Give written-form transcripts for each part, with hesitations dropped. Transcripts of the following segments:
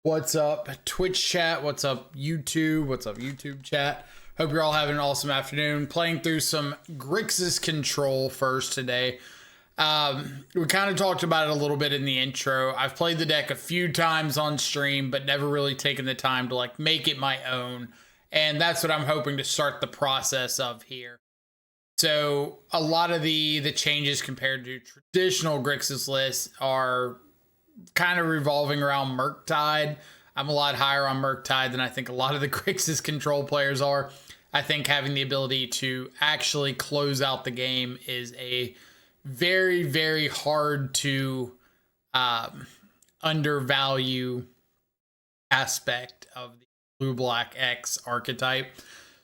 What's up, Twitch chat? What's up, YouTube? What's up, YouTube chat? Hope you're all having an awesome afternoon. Playing through some Grixis control first today. We kind of talked about it a little bit in the intro. I've played the deck a few times on stream, but never really taken the time to like make it my own. And that's what I'm hoping to start the process of here. So a lot of the changes compared to traditional Grixis lists are kind of revolving around Murktide. I'm a lot higher on Murktide than I think a lot of the Grixis control players are. I think having the ability to actually close out the game is a very, very hard to undervalue aspect of the blue-black X archetype.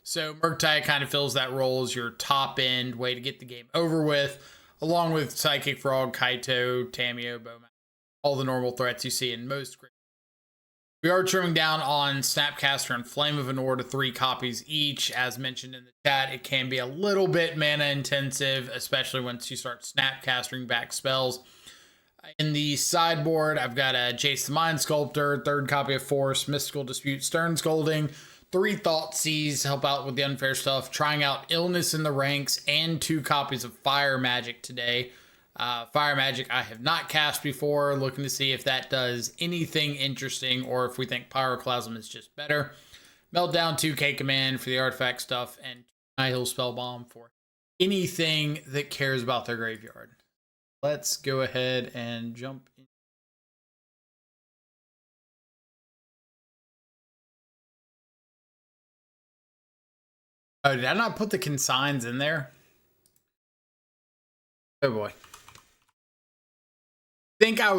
So Murktide kind of fills that role as your top end way to get the game over with, along with Psychic Frog, Kaito, Tamio, Bowman, all the normal threats you see in most Grixis. We are trimming down on Snapcaster and Flame of Anor to 3 copies each. As mentioned in the chat, it can be a little bit mana intensive, especially once you start Snapcasting back spells. In the sideboard, I've got a Jace the Mind Sculptor, 3rd copy of Force, Mystical Dispute, Stern Scolding, 3 Thoughtseize, help out with the unfair stuff, trying out Illness in the Ranks, and 2 copies of Fire Magic today. Fire Magic I have not cast before, looking to see if that does anything interesting or if we think Pyroclasm is just better. Meltdown 2K Command for the artifact stuff, and Nihil Spellbomb for anything that cares about their graveyard. Let's go ahead and jump in. Oh, did I not put the consigns in there? Oh boy. I think I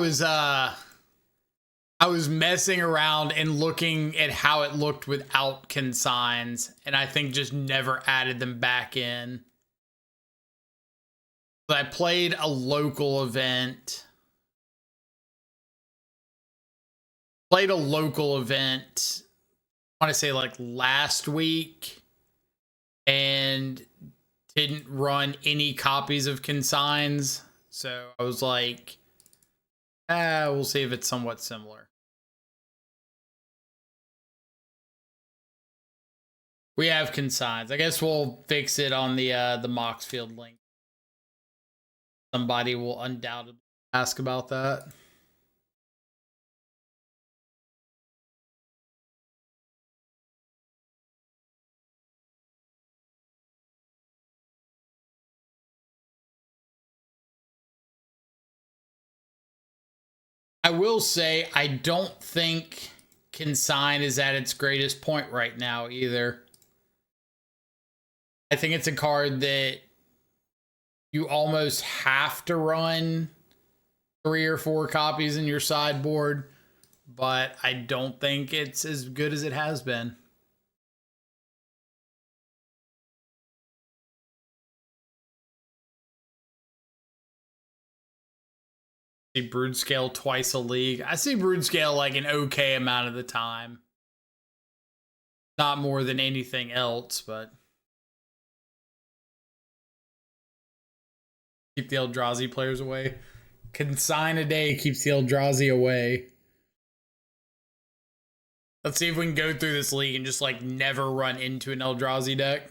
was messing around and looking at how it looked without consigns, and I think just never added them back in. But I played a local event. I want to say like last week, and didn't run any copies of consigns. So I was like, we'll see if it's somewhat similar. We have consigns. I guess we'll fix it on the Moxfield link. Somebody will undoubtedly ask about that. I will say, I don't think Consign is at its greatest point right now either. I think it's a card that you almost have to run 3 or 4 copies in your sideboard, but I don't think it's as good as it has been. See Brood Scale twice a league. I see Brood Scale like an okay amount of the time. Not more than anything else, but keep the Eldrazi players away. Consign a day keeps the Eldrazi away. Let's see if we can go through this league and just like never run into an Eldrazi deck.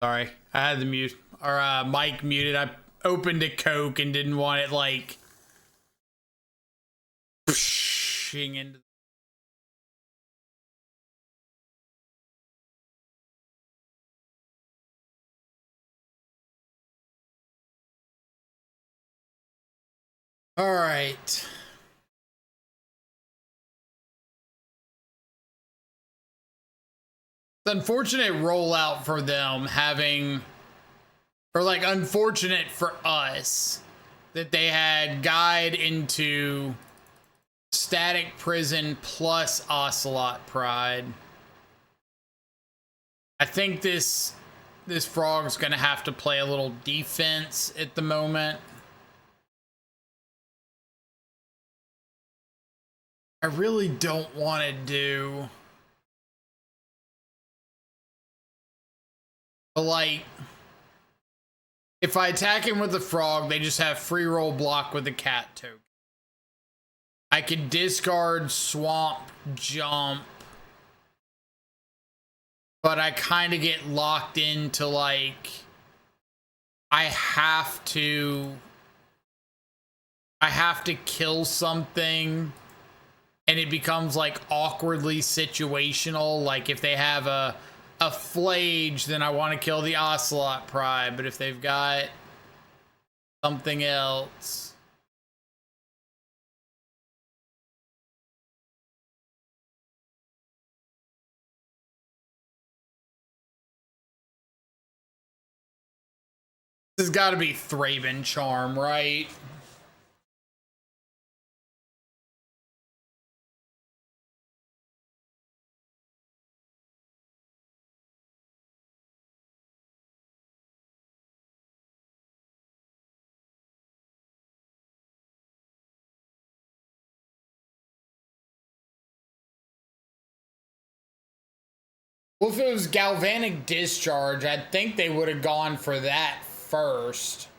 Sorry, I had the mute or mic muted. I opened a Coke and didn't want it like pushing into. All right. It's unfortunate rollout for them having, or like unfortunate for us that they had guide into static prison plus ocelot pride. I think this frog's gonna have to play a little defense at the moment. I really don't want to do, but like, if I attack him with the frog, they just have free roll block with the cat token. I can discard swamp jump, but I kind of get locked into like, I have to kill something, and it becomes like awkwardly situational. Like if they have a flage, then I want to kill the ocelot pride, but if they've got something else, this has got to be Thraben Charm, right? Well, if it was Galvanic Discharge, I think they would have gone for that first.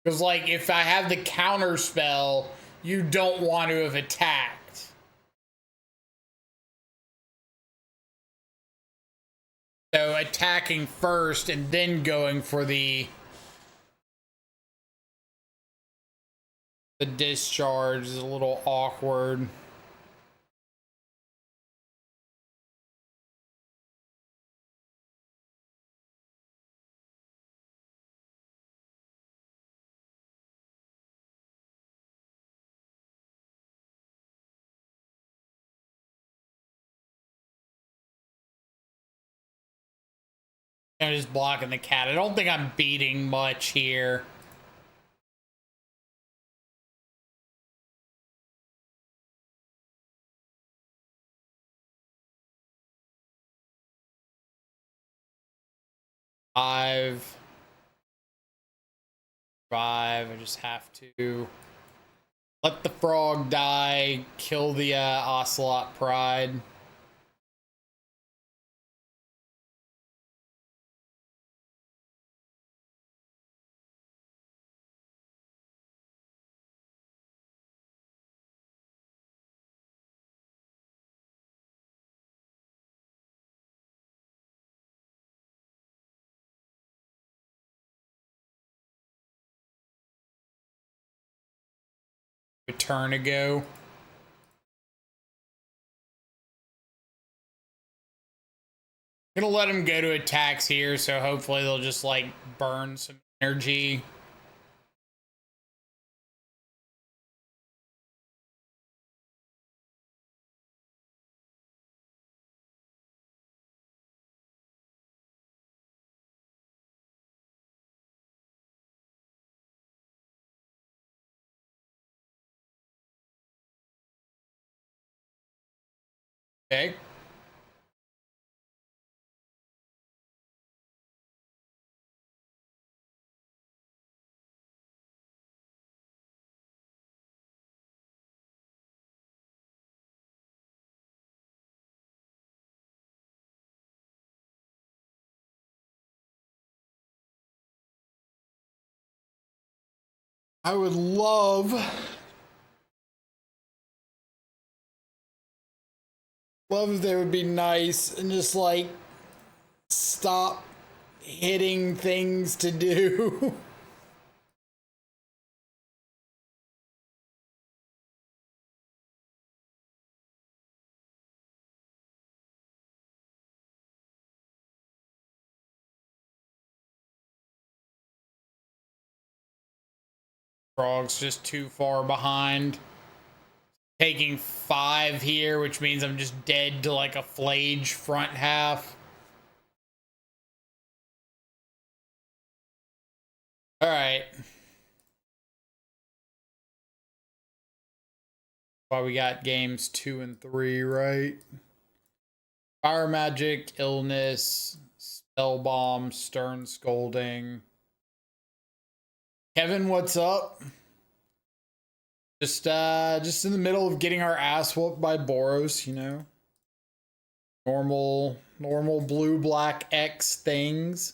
Because, like, if I have the counter spell, you don't want to have attacked. So attacking first and then going for the discharge is a little awkward. I'm just blocking the cat. I don't think I'm beating much here. Five. I just have to let the frog die, kill the ocelot pride. A turn ago. Gonna let him go to attacks here, so hopefully they'll just like burn some energy. Okay. I would love if they would be nice and just like stop hitting things to do. Frog's just too far behind. Taking 5 here, which means I'm just dead to like a flage front half. All right. Why we got games 2 and 3, right? Fire magic, illness, spell bomb, stern scolding. Kevin, what's up? Just in the middle of getting our ass whooped by Boros, you know. Normal blue black X things.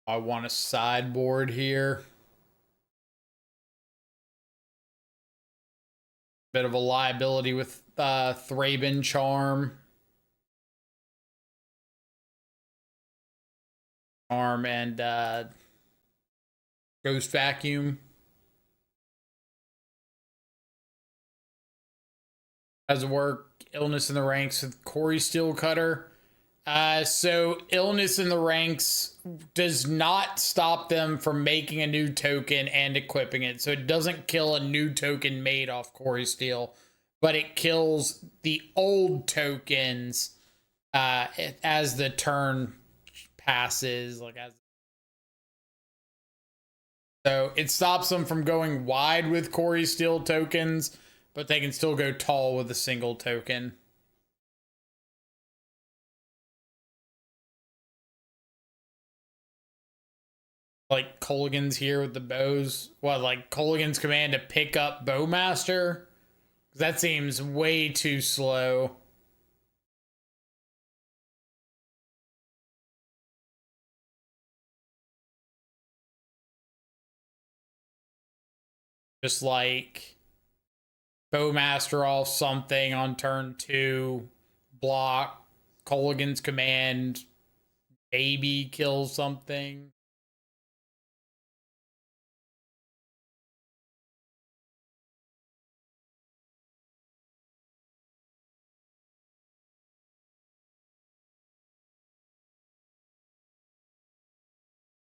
I want a sideboard here. Bit of a liability with Thraben Charm. And Ghost Vacuum. How's it work? Illness in the ranks with Cori-Steel Cutter. So illness in the ranks does not stop them from making a new token and equipping it. So it doesn't kill a new token made off Cori-Steel, but it kills the old tokens as the turn passes. So it stops them from going wide with Cori-Steel tokens, but they can still go tall with a single token. Like Colgan's here with the bows. What, like Colgan's command to pick up Bowmaster? That seems way too slow. Just like Bowmaster off something on turn 2, block Colgan's command, maybe kill something.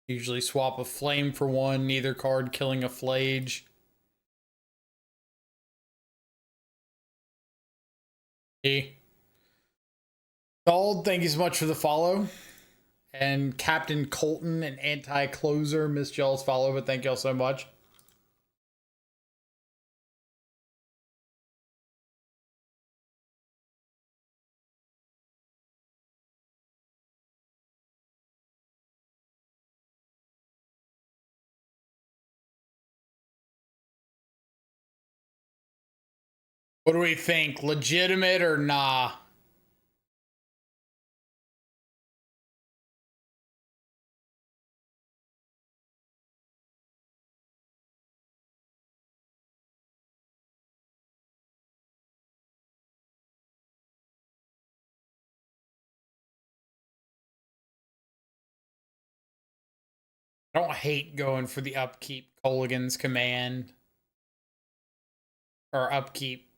Usually swap a flame for one, neither card killing a flage. Gold, thank you so much for the follow. And Captain Colton and Anti-Closer missed y'all's follow, but thank y'all so much. What do we think? Legitimate or nah? I don't hate going for the upkeep Colgan's command. Or upkeep.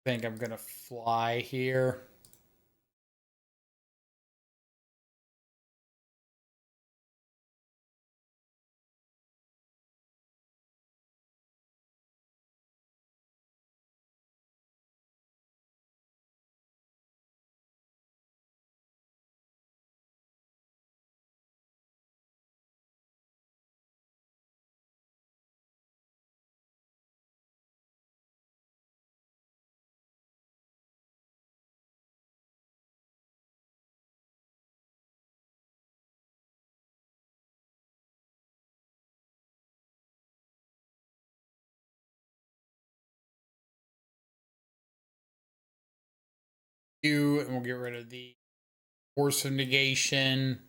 I think I'm gonna fly here. and we'll get rid of the Force of Negation.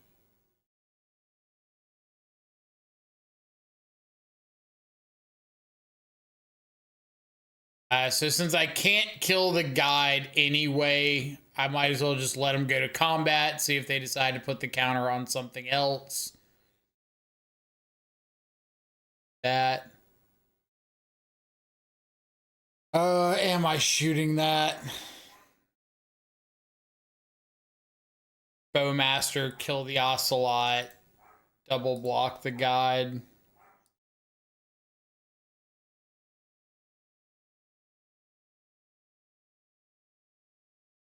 So since I can't kill the guide anyway, I might as well just let them go to combat, see if they decide to put the counter on something else. That. Am I shooting that? Bowmaster, kill the Ocelot, double block the guide.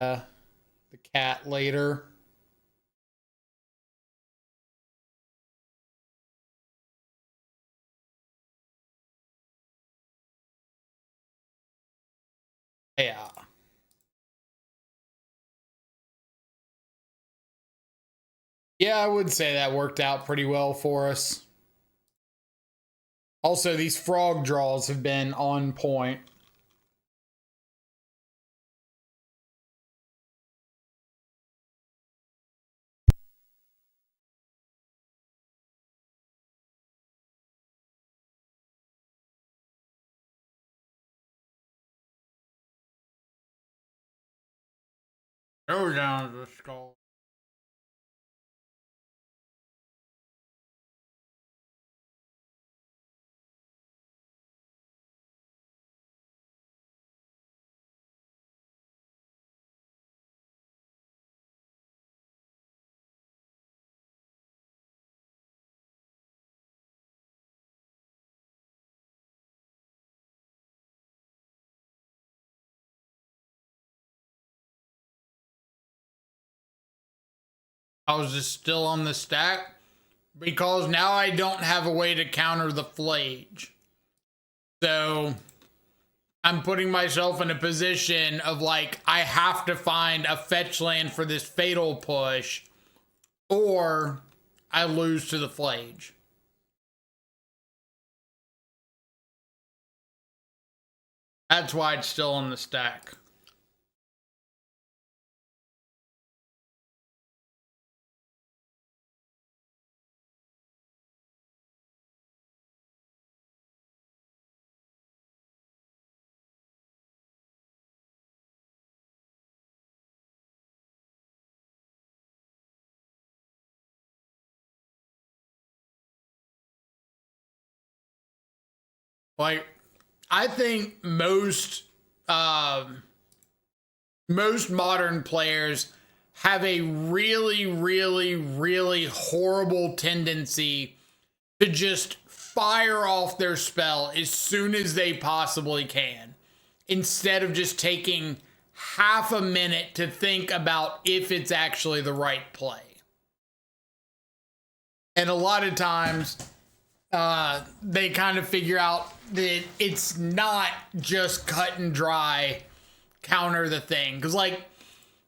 The cat later. Yeah. Yeah, I would say that worked out pretty well for us. Also, these frog draws have been on point. Go down the skull. I was just still on the stack because now I don't have a way to counter the flage. So I'm putting myself in a position of like, I have to find a fetch land for this fatal push or I lose to the flage. That's why it's still on the stack. Like, I think most modern players have a really, really, really horrible tendency to just fire off their spell as soon as they possibly can, instead of just taking half a minute to think about if it's actually the right play. And a lot of times, they kind of figure out that it's not just cut and dry counter the thing. Because, like,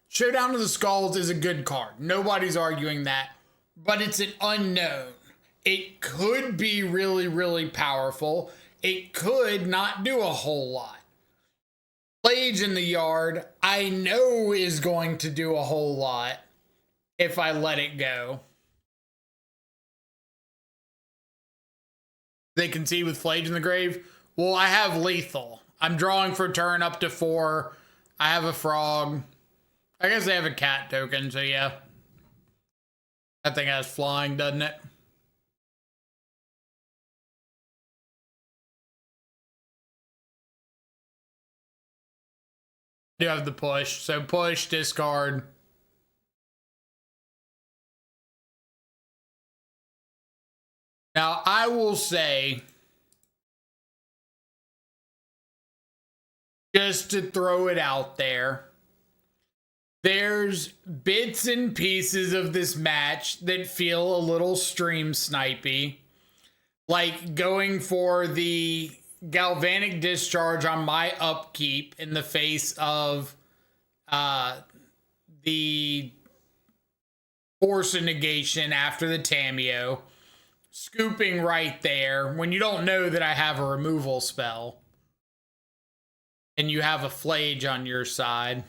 Showdown of the Skulls is a good card. Nobody's arguing that. But it's an unknown. It could be really, really powerful. It could not do a whole lot. Flage in the Yard, I know is going to do a whole lot if I let it go. They concede with Flage in the grave. Well, I have lethal. I'm drawing for turn up to 4. I have a frog. I guess they have a cat token, so yeah. That thing has flying, doesn't it? I do have the push. So push, discard. Now, I will say, just to throw it out there, there's bits and pieces of this match that feel a little stream snipey. Like going for the galvanic discharge on my upkeep in the face of the Force of Negation after the Tamiyo. Scooping right there when you don't know that I have a removal spell and you have a Flage on your side.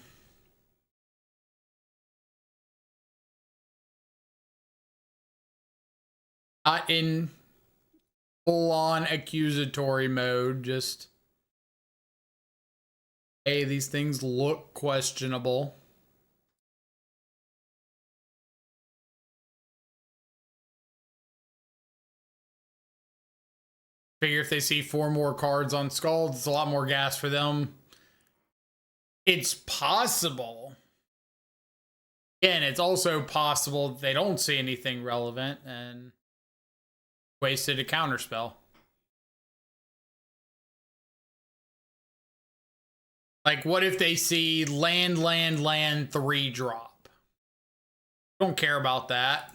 Not in full-on accusatory mode, just, hey, these things look questionable. Figure if they see 4 more cards on Scald, it's a lot more gas for them. It's possible. Again, it's also possible they don't see anything relevant and wasted a counterspell. Like, what if they see land, 3-drop? Don't care about that.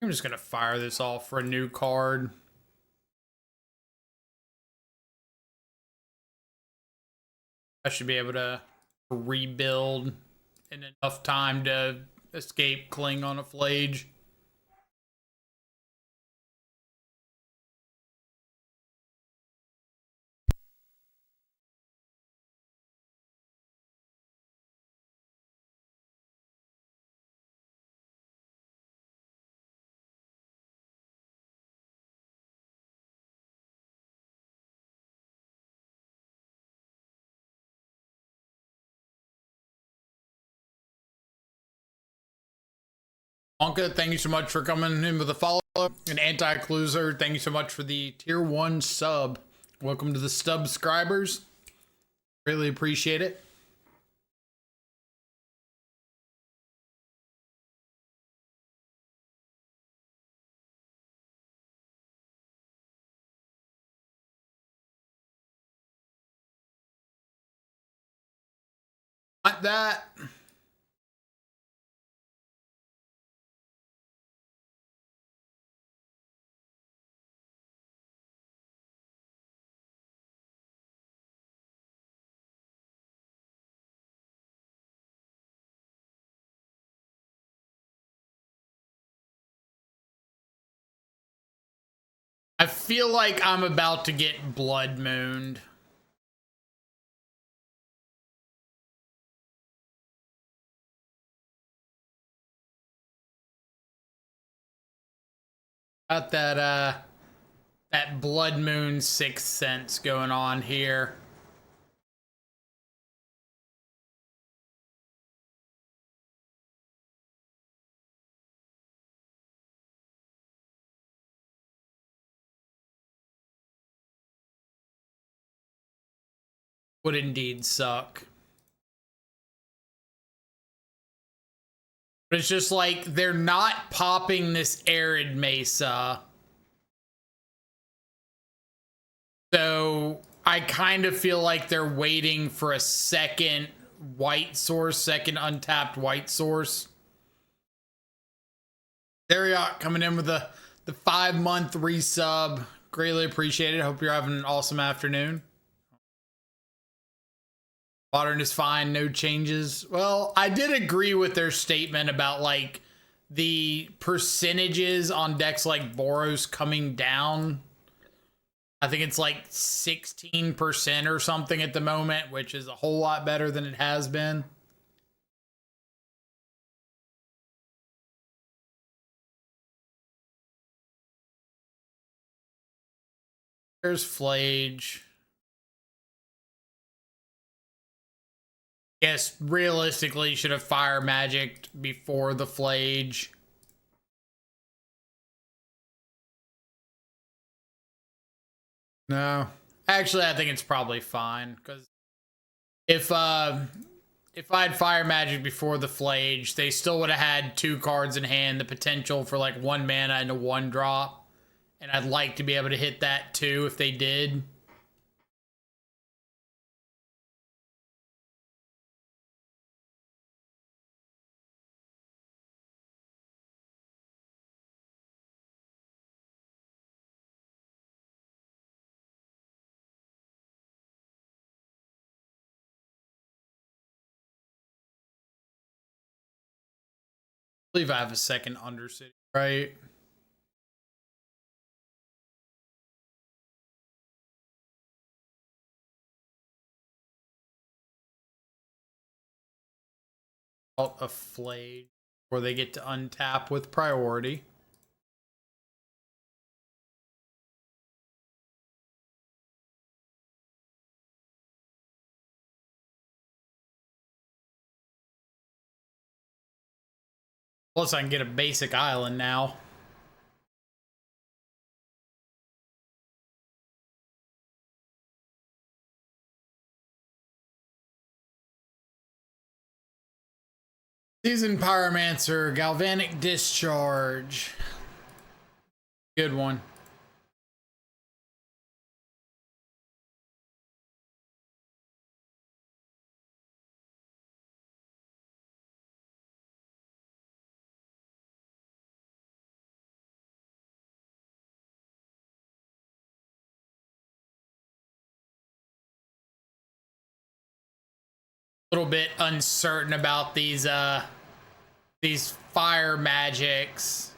I'm just gonna fire this off for a new card. I should be able to rebuild in enough time to escape Cling on a Flage. Wonka, thank you so much for coming in with a follow-up. And Anti-Cluser, thank you so much for the tier 1 sub. Welcome to the subscribers. Really appreciate it. Not that. I feel like I'm about to get Blood Mooned. Got that Blood Moon 6th Sense going on here. Would indeed suck. But it's just like, they're not popping this Arid Mesa. So I kind of feel like they're waiting for a second white source, second untapped white source. Dariot coming in with the 5-month resub. Greatly appreciate it. Hope you're having an awesome afternoon. Modern is fine, no changes. Well, I did agree with their statement about like the percentages on decks like Boros coming down. I think it's like 16% or something at the moment, which is a whole lot better than it has been. There's Flage. Yes, realistically, you should have Fire Magicked before the Flage. No. Actually, I think it's probably fine, because if I had Fire Magic before the Flage, they still would have had 2 cards in hand, the potential for like 1 mana and a 1-drop. And I'd like to be able to hit that too if they did. I believe I have a second Undercity, right? out a Flayed before they get to untap with priority. Plus, I can get a basic island now. Seasoned Pyromancer, Galvanic Discharge. Good one. A little bit uncertain about these fire magics.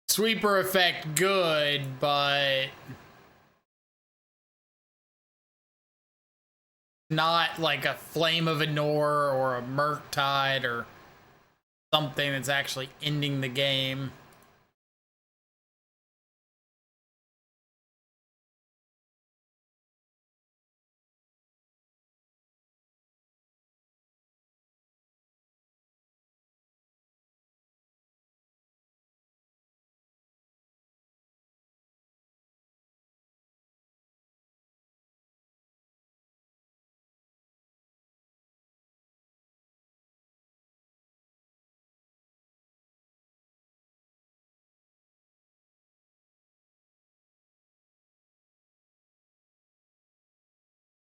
Sweeper effect good, but not like a Flame of Anor or a Murktide or something that's actually ending the game.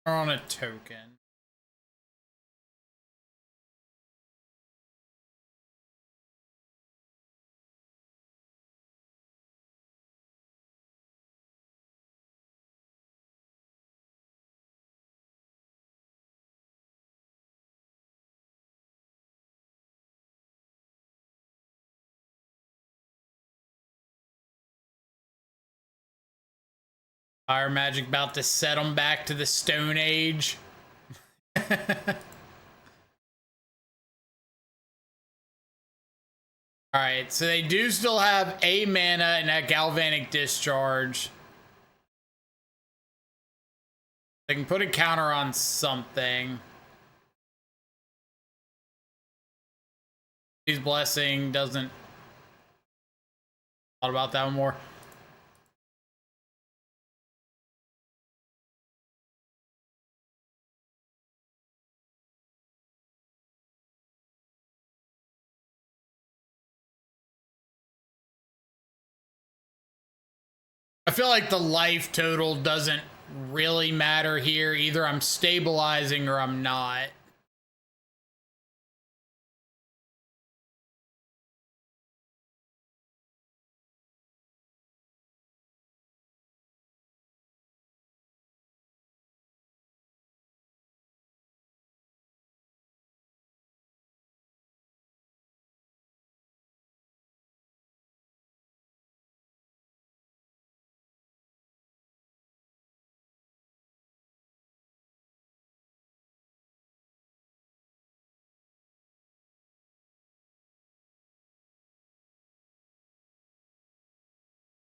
On a token. Fire magic about to set them back to the Stone Age. Alright, so they do still have a mana and a Galvanic Discharge. They can put a counter on something. His Blessing doesn't... Thought about that one more. I feel like the life total doesn't really matter here. Either I'm stabilizing or I'm not.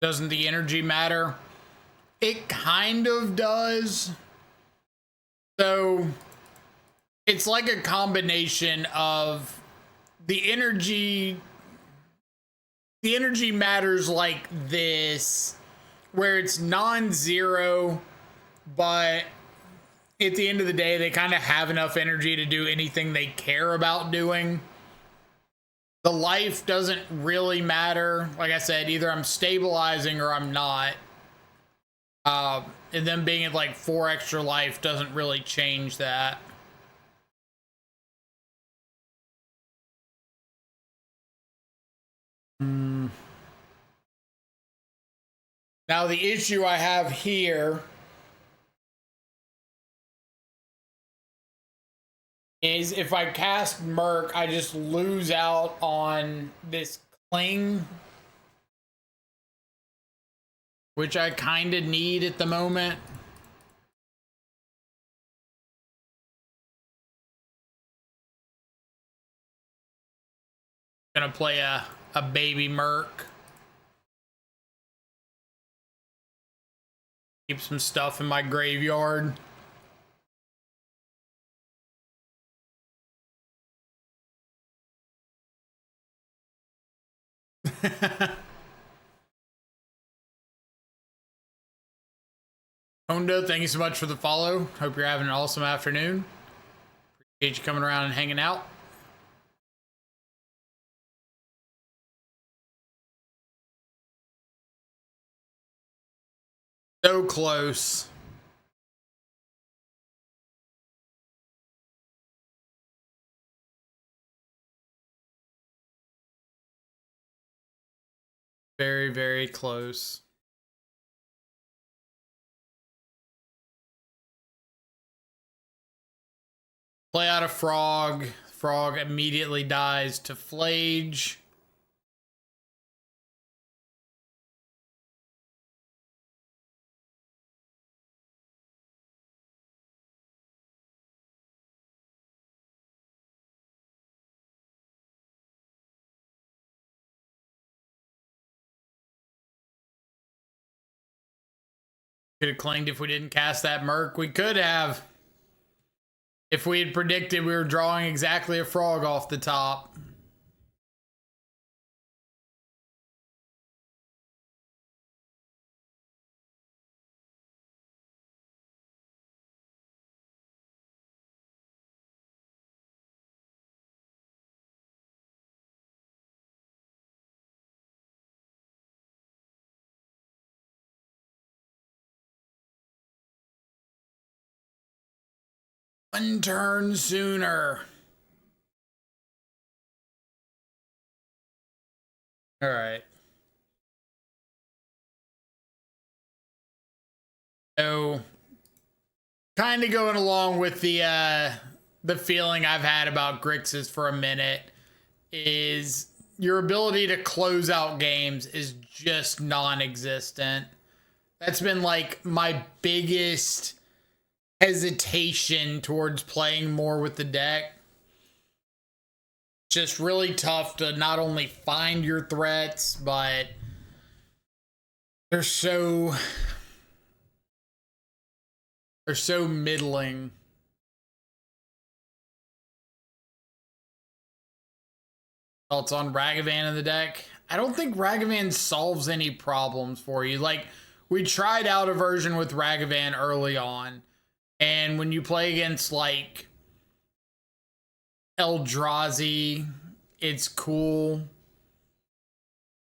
Doesn't the energy matter? It kind of does. So it's like a combination of the energy matters like this, where it's non-zero, but at the end of the day, they kind of have enough energy to do anything they care about doing. The life doesn't really matter. Like I said, either I'm stabilizing or I'm not. And them being at like 4 extra life doesn't really change that. Now the issue I have here is if I cast Merc, I just lose out on this cling, which I kind of need at the moment. Gonna play a baby merc. Keep some stuff in my graveyard. Hondo, thank you so much for the follow. Hope you're having an awesome afternoon. Appreciate you coming around and hanging out. So close. Very, very close. Play out a frog. Frog immediately dies to Flage. Could have claimed if we didn't cast that Merc. We could have. If we had predicted we were drawing exactly a frog off the top. One turn sooner. All right. So, kind of going along with the feeling I've had about Grixis for a minute is your ability to close out games is just non-existent. That's been like my biggest hesitation towards playing more with the deck. Just really tough to not only find your threats, but they're so middling. Thoughts on Ragavan in the deck? I don't think Ragavan solves any problems for you. Like, we tried out a version with Ragavan early on, and when you play against like Eldrazi, it's cool.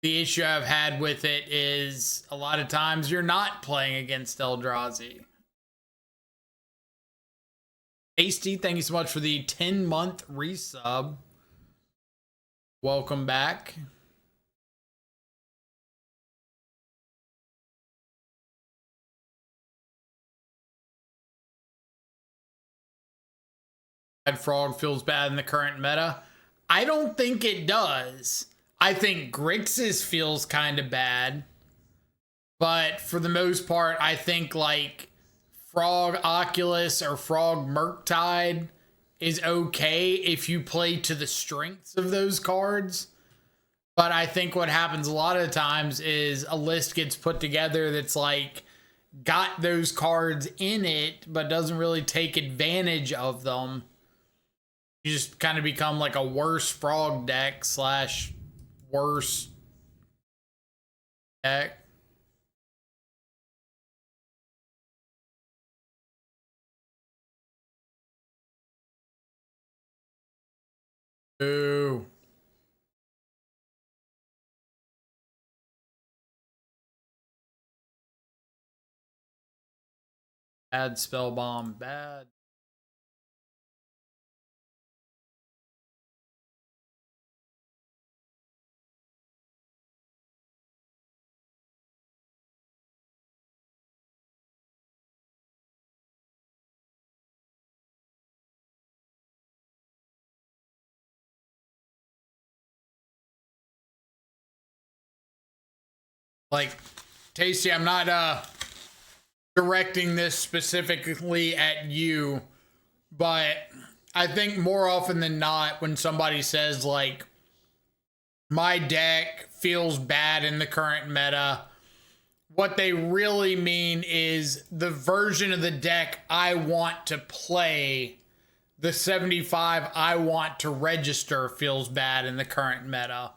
The issue I've had with it is a lot of times you're not playing against Eldrazi. Tasty, thank you so much for the 10-month resub. Welcome back. Frog feels bad in the current meta. I don't think it does. I think Grixis feels kind of bad. But for the most part, I think like Frog Oculus or Frog Murktide is okay if you play to the strengths of those cards. But I think what happens a lot of times is a list gets put together that's like got those cards in it, but doesn't really take advantage of them. You just kind of become like a worse frog deck slash worse deck. Ooh. Bad spell bomb. Bad. Like, Tasty, I'm not directing this specifically at you, but I think more often than not when somebody says like my deck feels bad in the current meta. What they really mean is the version of the deck I want to play, the 75 I want to register, feels bad in the current meta.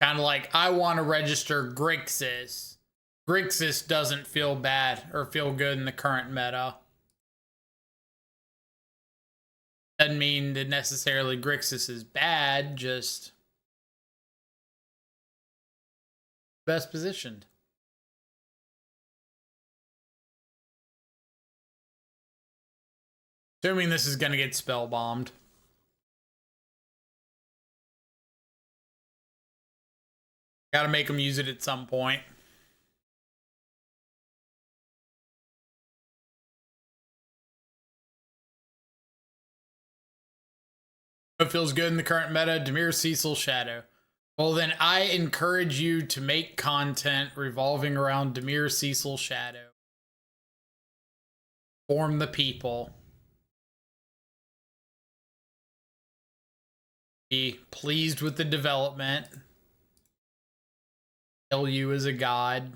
Kind of like I want to register Grixis. Grixis doesn't feel bad or feel good in the current meta. Doesn't mean that necessarily Grixis is bad, just best positioned. Assuming this is going to get spell bombed. Got to make them use it at some point. It feels good in the current meta. Dimir, Cecil, Shadow. Well, then I encourage you to make content revolving around Dimir, Cecil, Shadow. Form the people. Be pleased with the development. Hail you as a god.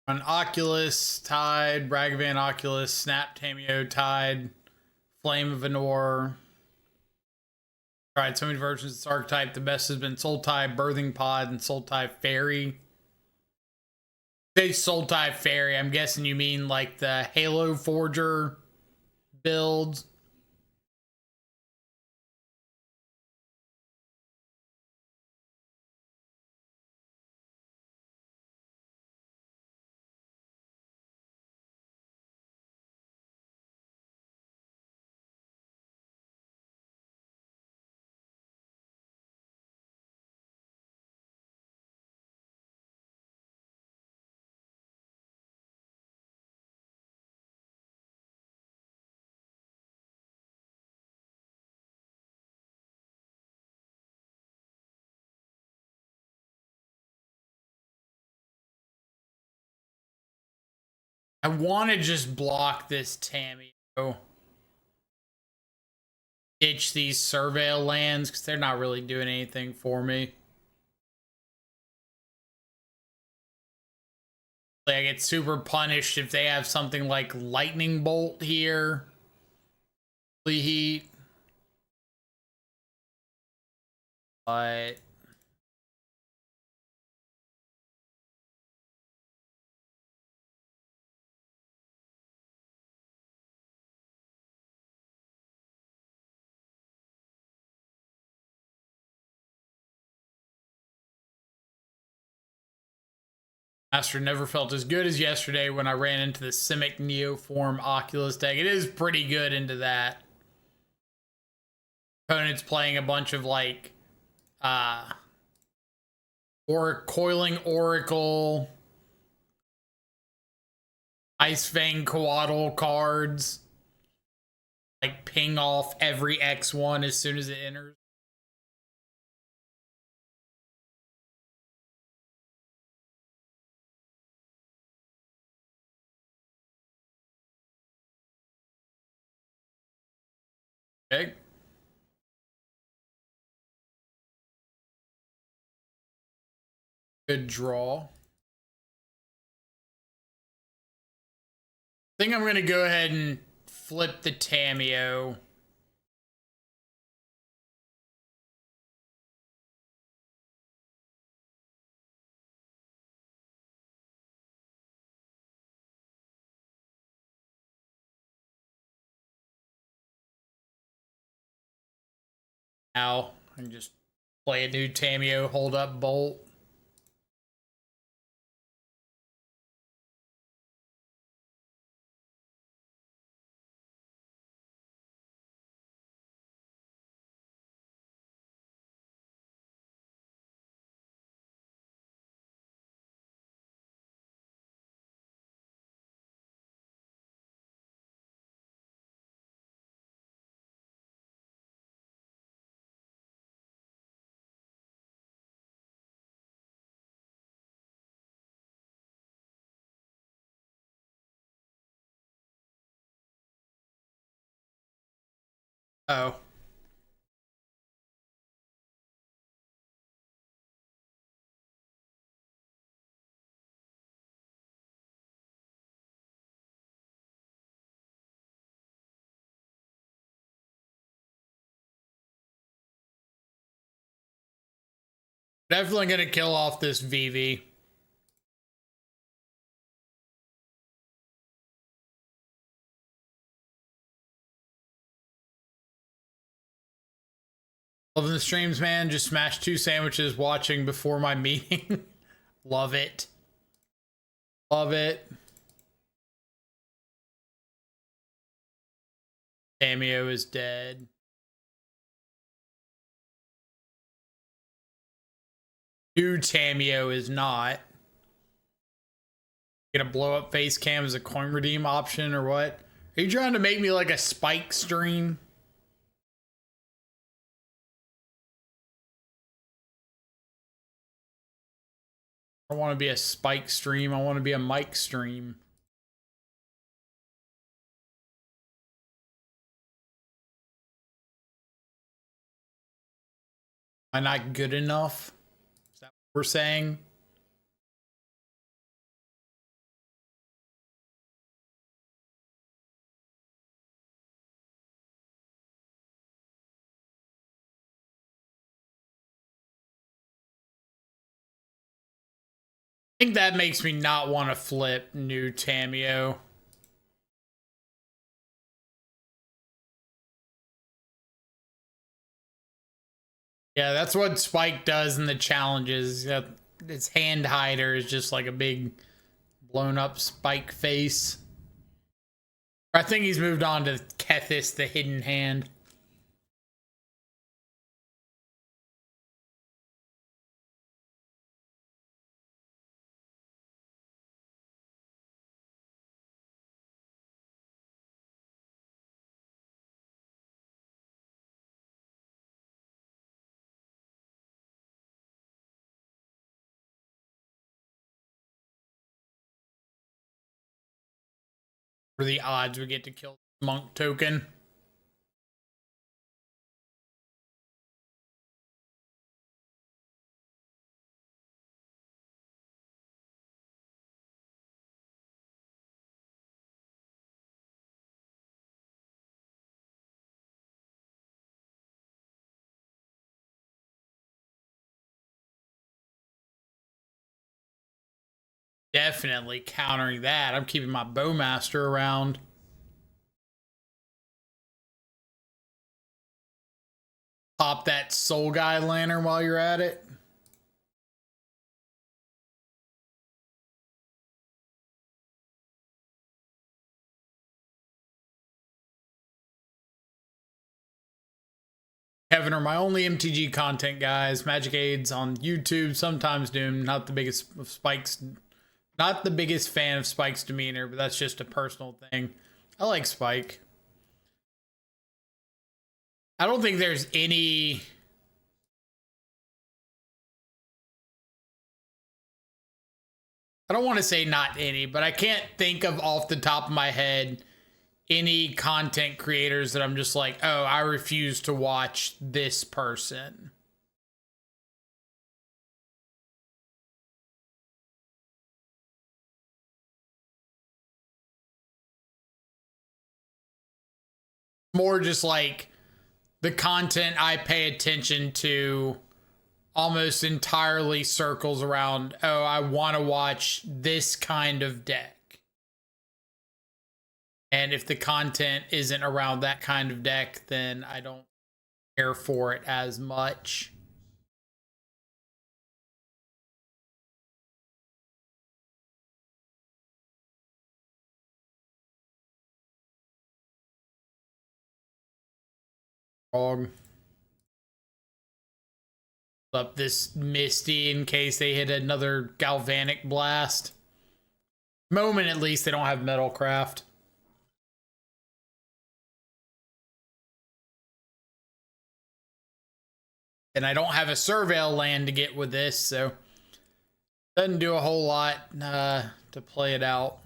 On Oculus, Tide, Bragavan Oculus, Snap Tameo, Tide, Flame of Anor. Tried so many versions of this archetype. The best has been Sultai, Birthing Pod, and Sultai Fairy. Say Sultai Fairy, I'm guessing you mean like the Halo Forger build. I want to just block this Tameo. Ditch these Surveil lands because they're not really doing anything for me. Like, I get super punished if they have something like Lightning Bolt here. Heat. But Master never felt as good as yesterday when I ran into the Simic Neoform Oculus deck. It is pretty good into that. Opponent's playing a bunch of like or Coiling Oracle, Ice Fang Coatl cards. Like ping off every X1 as soon as it enters. Okay. Good draw. I think I'm going to go ahead and flip the Tameo. Now, and just Play a new Tameo hold up bolt. Oh. Definitely gonna kill off this Vivi. Loving the streams, man. Just smashed 2 sandwiches watching before my meeting. Love it. Love it. Tameo is dead. New Tameo is not. Gonna blow up face cam as a coin redeem option or what? Are you trying to make me like a Spike stream? I don't want to be a Spike stream. I want to be a Mike stream. Am I not good enough? Is that what we're saying? I think that makes me not want to flip new Tameo. Yeah, that's what Spike does in the challenges. Its hand hider is just like a big blown up Spike face. I think he's moved on to Kethis, the hidden hand. For the odds we get to kill Monk token. Definitely countering that. I'm keeping my Bowmaster around. Pop that Soul Guy lantern while you're at it. Kevin are my only MTG content guys. Magic Aids on YouTube, sometimes Doom. Not the biggest of Spike's, not the biggest fan of Spike's demeanor, but that's just a personal thing. I like Spike. I don't think there's any. I don't want to say not any, but I can't think of off the top of my head any content creators that I'm just like, oh, I refuse to watch this person. More just like the content I pay attention to almost entirely circles around, oh, I want to watch this kind of deck. And if the content isn't around that kind of deck, then I don't care for it as much. Frog. Up this Misty in case they hit another Galvanic Blast. Moment at least they don't have Metalcraft. And I don't have a Surveil land to get with this, so doesn't do a whole lot to play it out.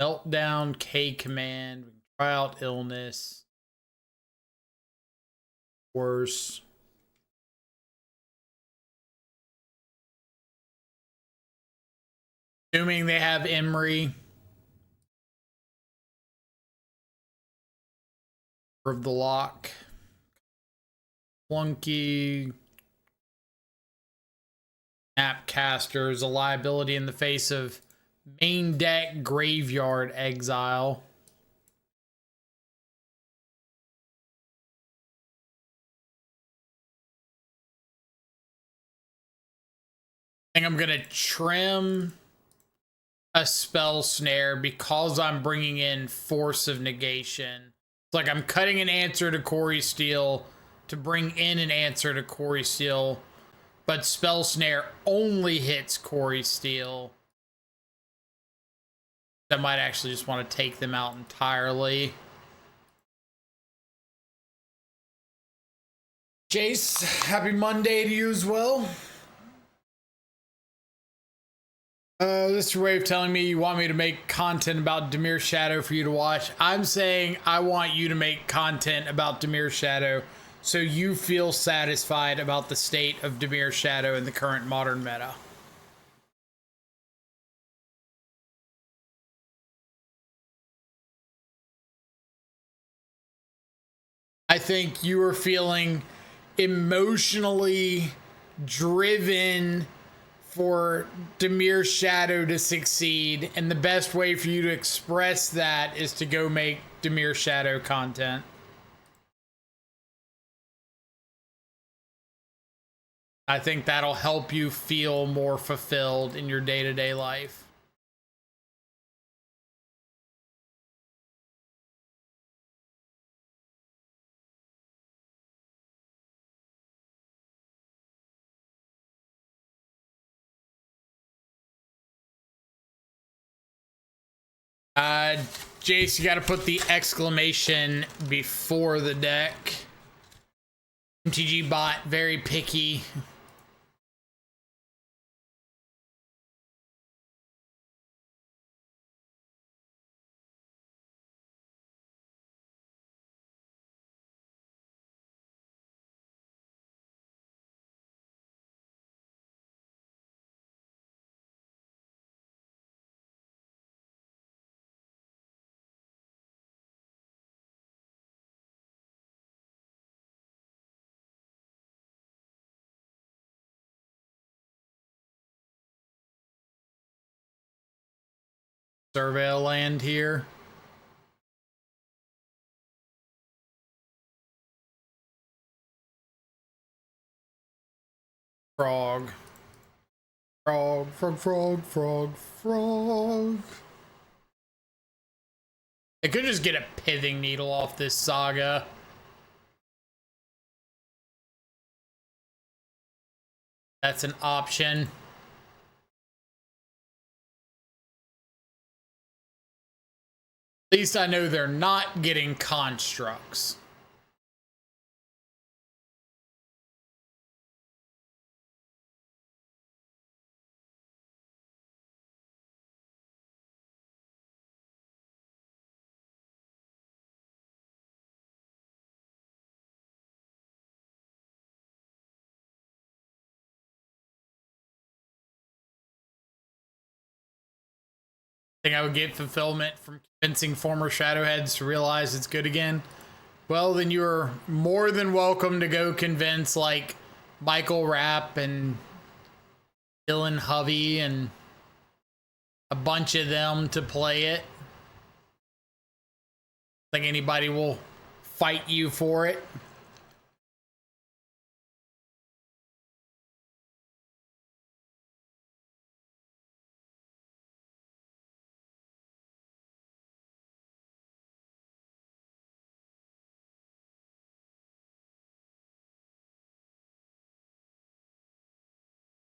Meltdown, K Command, we can try out Illness. Worse. Assuming they have Emery. Of the lock. Flunky. Snapcaster is a liability in the face of main deck Graveyard Exile. I think I'm gonna trim a Spell Snare because I'm bringing in Force of Negation. It's like I'm cutting an answer to Cori-Steel to bring in an answer to Cori-Steel, but Spell Snare only hits Cori-Steel. I might actually just want to take them out entirely. Jace, happy Monday to you as well. This is your way of telling me you want me to make content about Dimir Shadow for you to watch. I'm saying I want you to make content about Dimir Shadow so you feel satisfied about the state of Dimir Shadow in the current modern meta. I think you are feeling emotionally driven for Dimir Shadow to succeed, and the best way for you to express that is to go make Dimir Shadow content. I think that'll help you feel more fulfilled in your day-to-day life. Jace, you got to put the exclamation before the deck. MTG bot, very picky. Surveil land here. Frog. Frog, frog, frog, frog, frog. I could just get a pithing needle off this saga. That's an option. At least I know they're not getting constructs. I think I would get fulfillment from convincing former Shadowheads to realize it's good again. Well, then you're more than welcome to go convince like Michael Rapp and Dylan Hovey and a bunch of them to play it. I think anybody will fight you for it.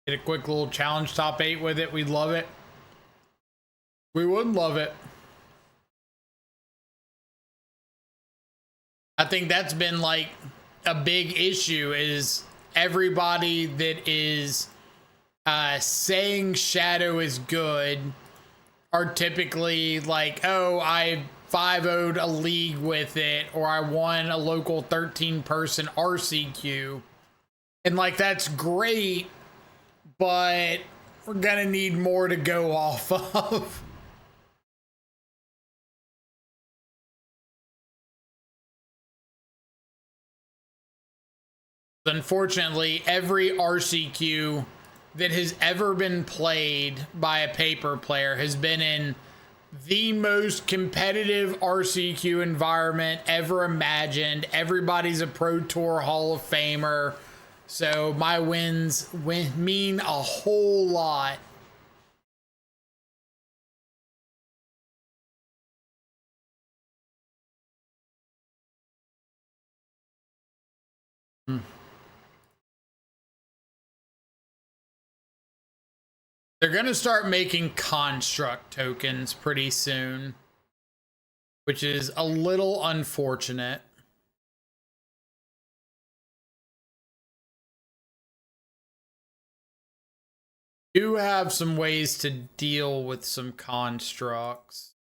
Get a quick little challenge top 8 with it. We'd love it. We would love it. I think that's been like a big issue, is everybody that is saying Shadow is good are typically like, oh, I 5-0'd a league with it, or I won a local 13-person RCQ. And like, that's great, but we're gonna need more to go off of. Unfortunately, every RCQ that has ever been played by a paper player has been in the most competitive RCQ environment ever imagined. Everybody's a Pro Tour Hall of Famer, so my wins mean a whole lot. They're going to start making construct tokens pretty soon, which is a little unfortunate. Do have some ways to deal with some constructs.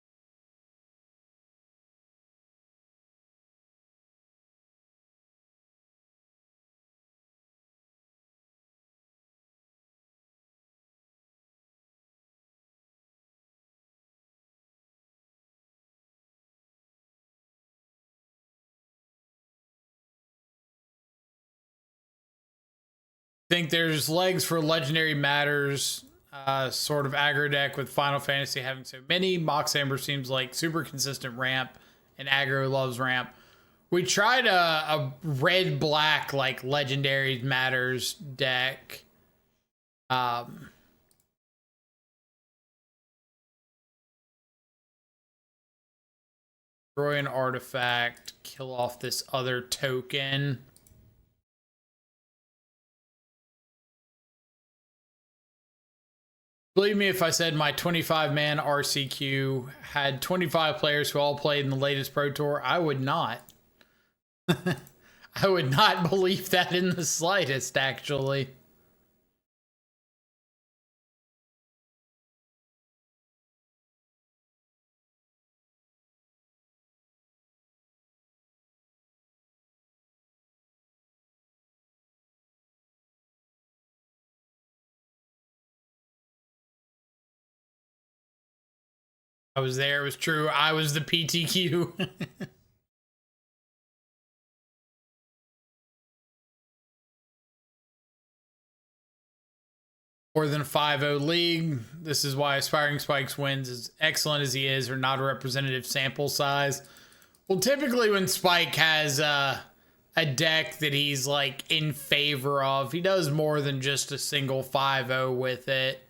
Think there's legs for legendary matters, sort of aggro deck with Final Fantasy having so many. Mox Amber seems like super consistent ramp, and aggro loves ramp. We tried a red black like legendary matters deck. Destroy an artifact, kill off this other token. Believe me if I said my 25-man RCQ had 25 players who all played in the latest Pro Tour, I would not. I would not believe that in the slightest, actually. I was there, it was true. I was the PTQ. More than a 5-0 league. This is why Aspiring Spikes wins, as excellent as he is, or not a representative sample size. Well, typically when Spike has a deck that he's like in favor of, he does more than just a single 5-0 with it.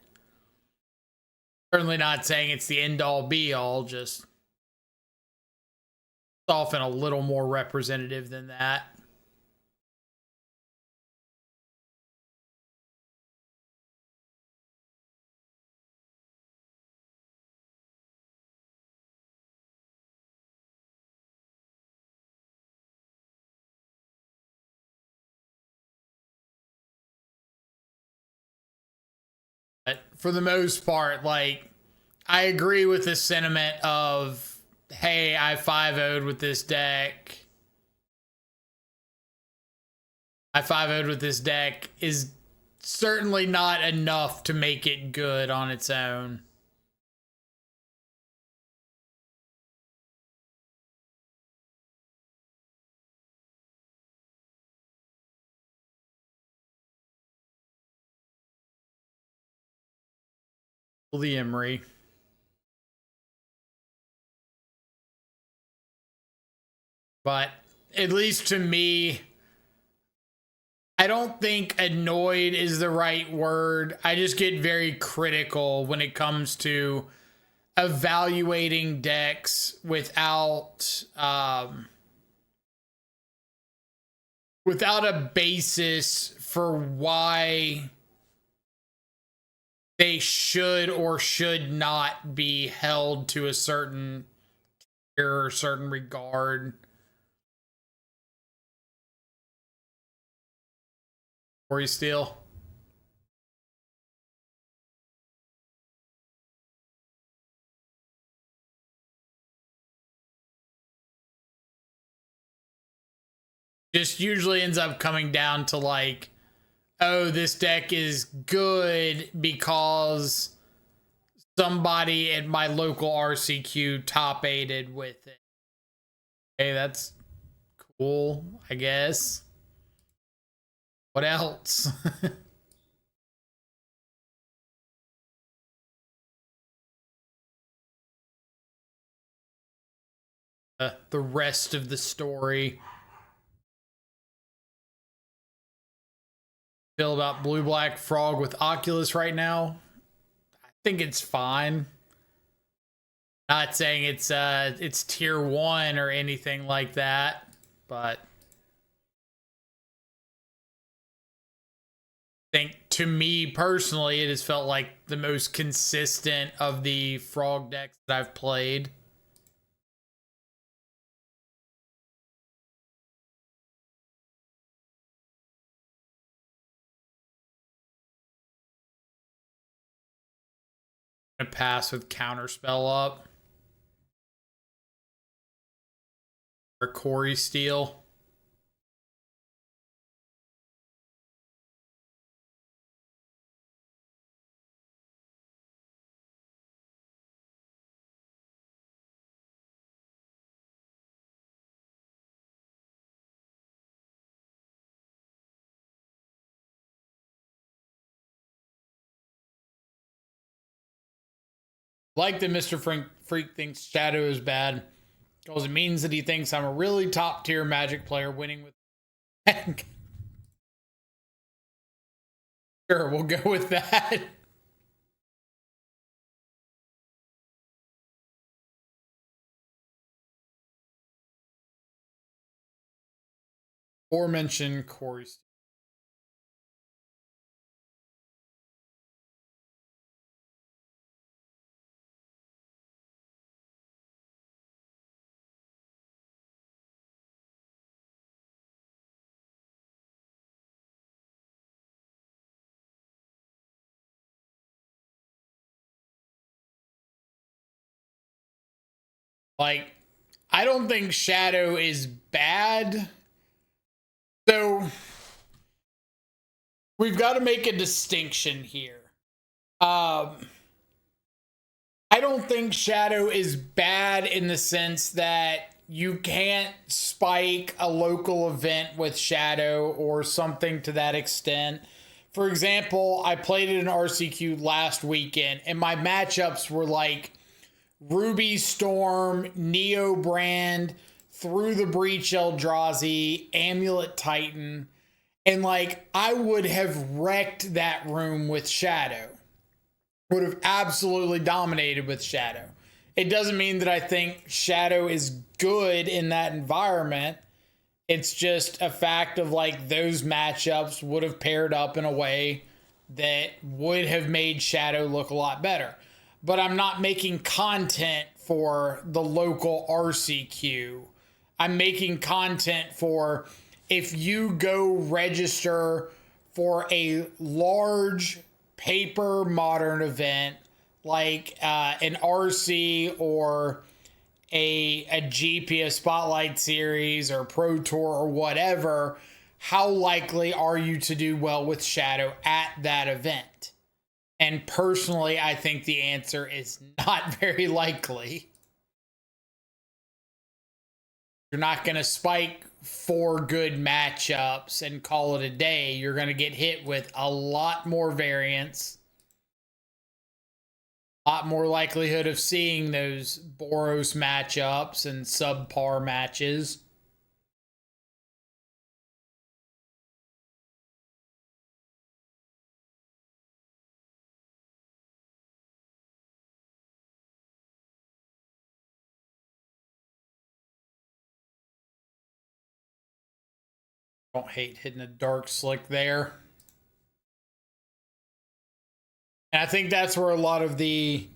Certainly not saying it's the end-all be-all, just often a little more representative than that. But for the most part, like, I agree with the sentiment of, hey, I 5-0'd with this deck. I 5-0'd with this deck is certainly not enough to make it good on its own. The Emery. But at least to me, I don't think annoyed is the right word. I just get very critical when it comes to evaluating decks without without a basis for why they should or should not be held to a certain tier or certain regard. Cori-Steel. Just usually ends up coming down to like, oh, this deck is good because somebody at my local RCQ top aided with it. Hey, that's cool, I guess. What else? The rest of the story. Feel about blue black frog with Oculus right now? I think it's fine. Not saying it's tier 1 or anything like that, but I think to me personally it has felt like the most consistent of the frog decks that I've played. Gonna pass with counterspell up. Or Cori-Steel. Like that Mr. Freak thinks Shadow is bad because it means that he thinks I'm a really top tier Magic player winning with. Sure, we'll go with that. Aforementioned Corey. Like, I don't think Shadow is bad. So we've got to make a distinction here. I don't think Shadow is bad in the sense that you can't spike a local event with Shadow or something to that extent. For example, I played it in RCQ last weekend and my matchups were like Ruby Storm, Neo Brand, Through the Breach Eldrazi, Amulet Titan, and like I would have wrecked that room with Shadow. Would have absolutely dominated with Shadow. It doesn't mean that I think Shadow is good in that environment. It's just a fact of like those matchups would have paired up in a way that would have made Shadow look a lot better. But I'm not making content for the local RCQ. I'm making content for if you go register for a large paper modern event like an RC or a GP, a Spotlight Series or Pro Tour or whatever, how likely are you to do well with Shadow at that event? And personally, I think the answer is not very likely. You're not going to spike 4 good matchups and call it a day. You're going to get hit with a lot more variance, a lot more likelihood of seeing those Boros matchups and subpar matches. Don't hate hitting a dark slick there. And I think that's where a lot of the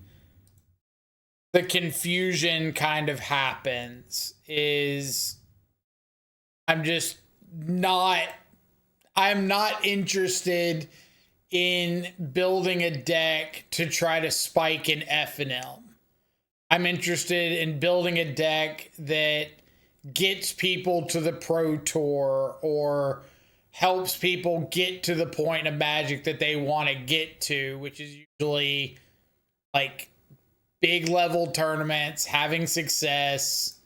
confusion kind of happens. Is I'm just not I'm not interested in building a deck to try to spike an F and M. I'm interested in building a deck that gets people to the Pro Tour or helps people get to the point of Magic that they want to get to, which is usually like big level tournaments, having success.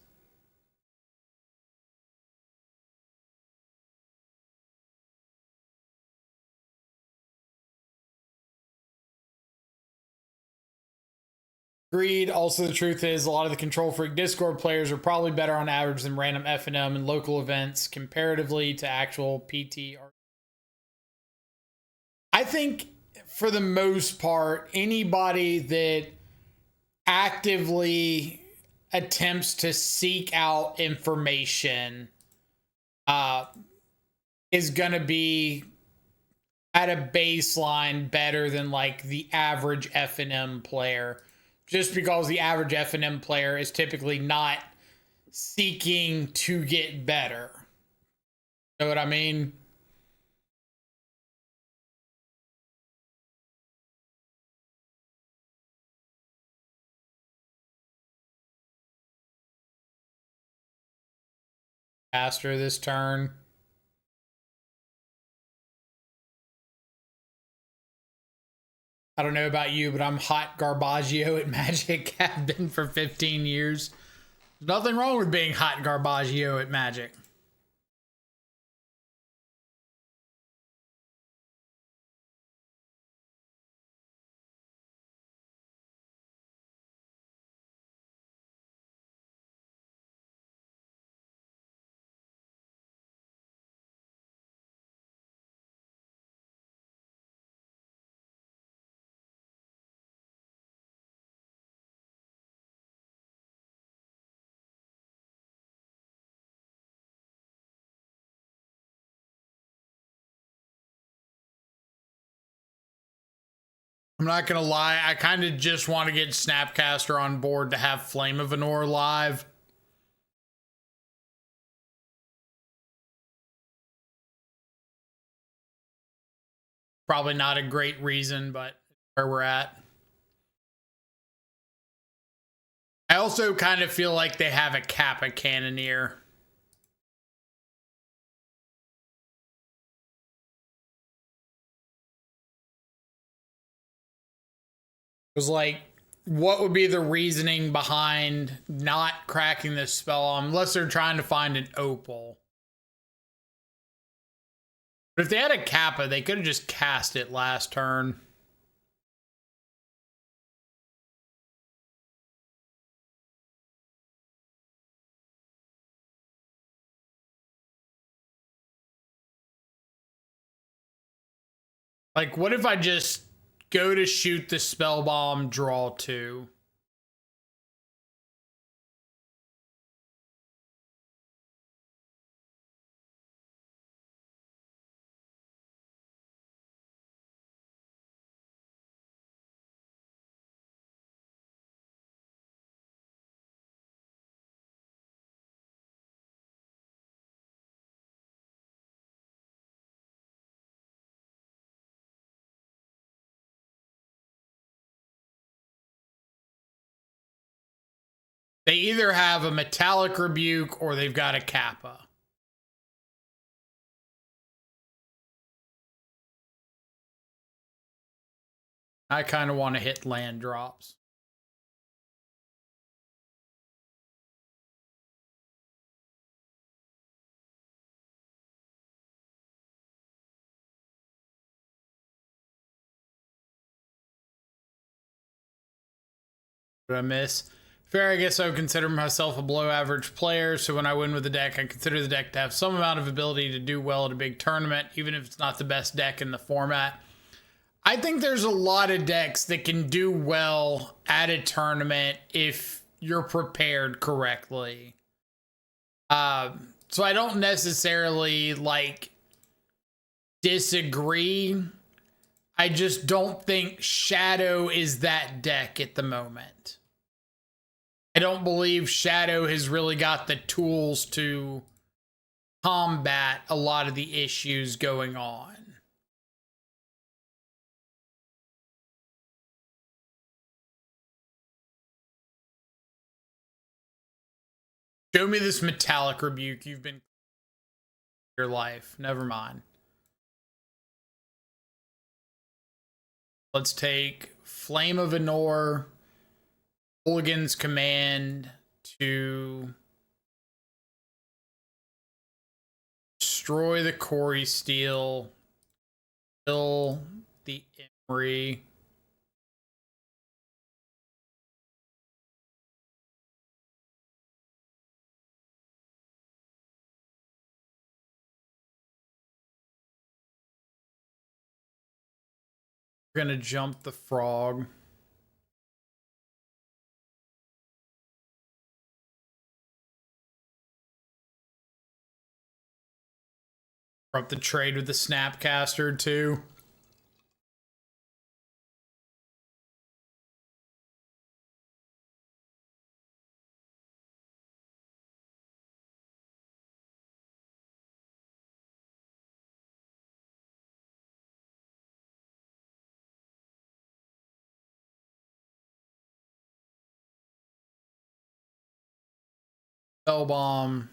Agreed. Also, the truth is, a lot of the Control Freak Discord players are probably better on average than random FNM and local events comparatively to actual PT. I think, for the most part, anybody that actively attempts to seek out information is going to be at a baseline better than like the average FNM player. Just because the average FNM player is typically not seeking to get better. Know what I mean? Faster this turn. I don't know about you, but I'm hot Garbaggio at Magic. Have been for 15 years. There's nothing wrong with being hot Garbaggio at Magic. I'm not gonna lie, I kind of just want to get Snapcaster on board to have Flame of Anor live. Probably not a great reason, but where we're at. I also kind of feel like they have a Kappa Cannoneer. It was like, what would be the reasoning behind not cracking this spell unless they're trying to find an opal? But if they had a Kappa, they could have just cast it last turn. Like, what if I just go to shoot the spell bomb, draw 2? They either have a Metallic Rebuke or they've got a Kappa. I kind of want to hit land drops. What did I miss? Fair, I guess I would consider myself a below average player, so when I win with the deck, I consider the deck to have some amount of ability to do well at a big tournament, even if it's not the best deck in the format. I think there's a lot of decks that can do well at a tournament if you're prepared correctly. So I don't necessarily like disagree. I just don't think Shadow is that deck at the moment. I don't believe Shadow has really got the tools to combat a lot of the issues going on. Show me this metallic rebuke you've been your life. Never mind. Let's take Flame of Anor, Hooligan's Command to destroy the Cori-Steel, kill the Emery. We're gonna jump the frog. We're up the trade with the Snapcaster too. Spell bomb.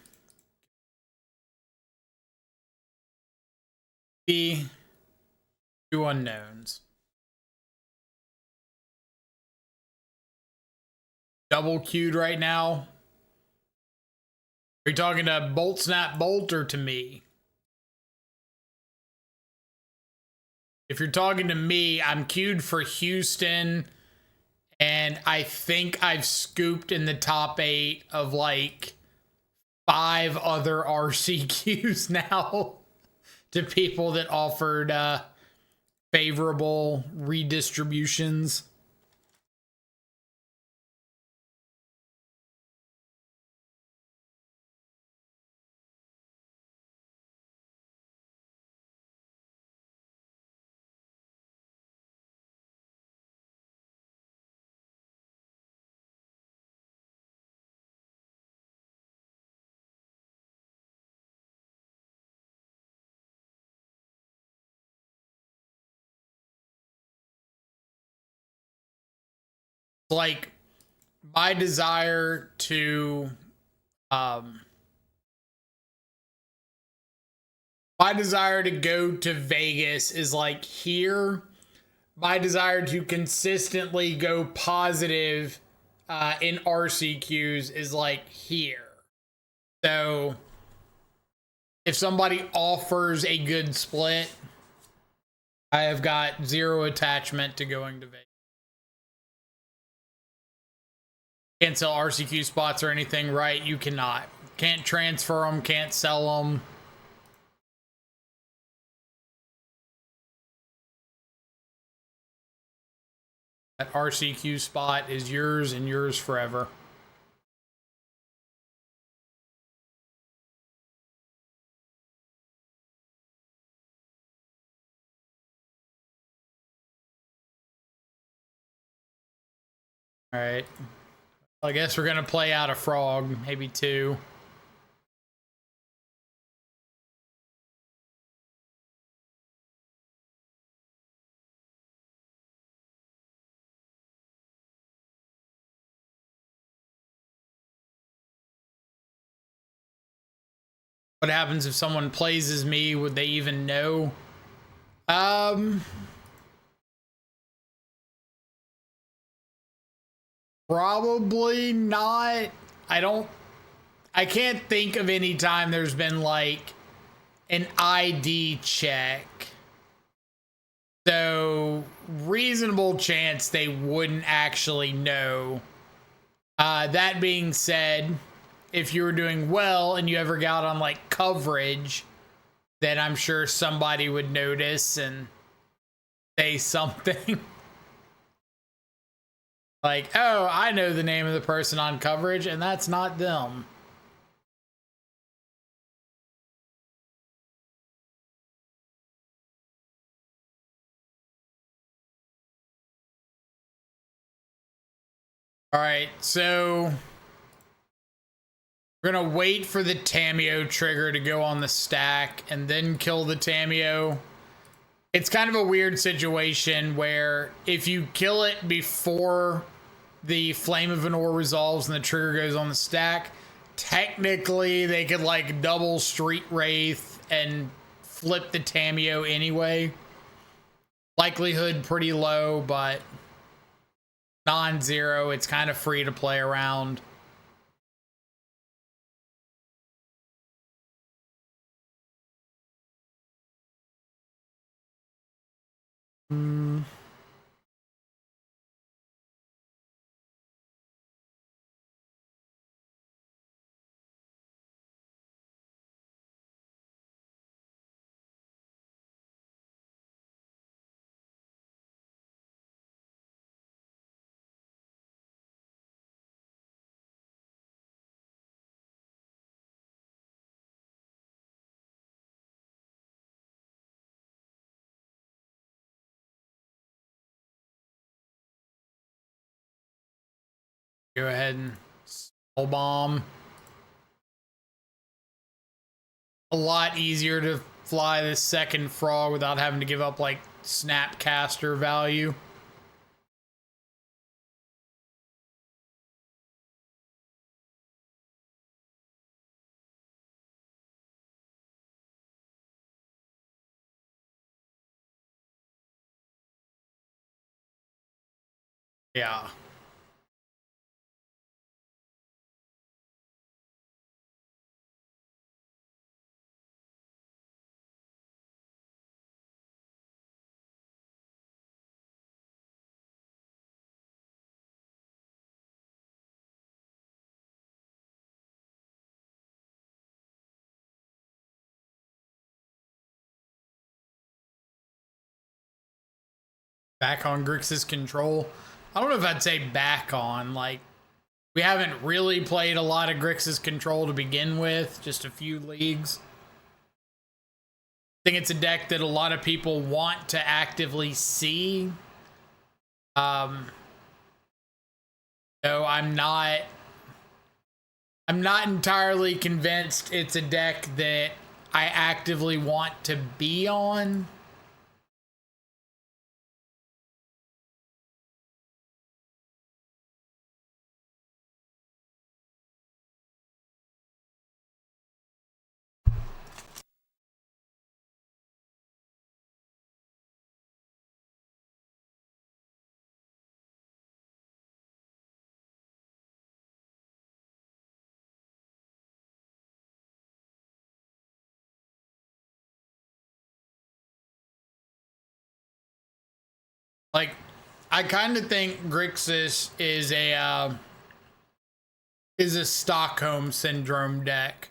B. Two unknowns. Double queued right now. Are you talking to Bolt Snap Bolt or to me? If you're talking to me, I'm queued for Houston, and I think I've scooped in the top 8 of like 5 other RCQs now to people that offered favorable redistributions. Like my desire to go to Vegas is like here. My desire to consistently go positive in RCQs is like here. So if somebody offers a good split, I have got zero attachment to going to Vegas. Can't sell RCQ spots or anything, right? You cannot. Can't transfer them, can't sell them. That RCQ spot is yours and yours forever. All right. I guess we're gonna play out a frog, maybe 2. What happens if someone plays as me? Would they even know? Probably not. I can't think of any time there's been like an ID check. So reasonable chance they wouldn't actually know. That being said, if you were doing well and you ever got on like coverage, then I'm sure somebody would notice and say something. Like, oh, I know the name of the person on coverage, and that's not them. All right, so we're gonna wait for the Tameo trigger to go on the stack and then kill the Tameo. It's kind of a weird situation where if you kill it before the Flame of Anor resolves and the trigger goes on the stack, technically they could like double Street Wraith and flip the Tameo anyway. Likelihood pretty low, but non-zero. It's kind of free to play around. Go ahead and Soul Bomb. A lot easier to fly the second frog without having to give up like Snapcaster value. Yeah. Back on Grixis control. I don't know if I'd say back on. Like, we haven't really played a lot of Grixis control to begin with, just a few leagues. I think it's a deck that a lot of people want to actively see. So I'm not entirely convinced it's a deck that I actively want to be on. Like, I kind of think Grixis is a Stockholm Syndrome deck.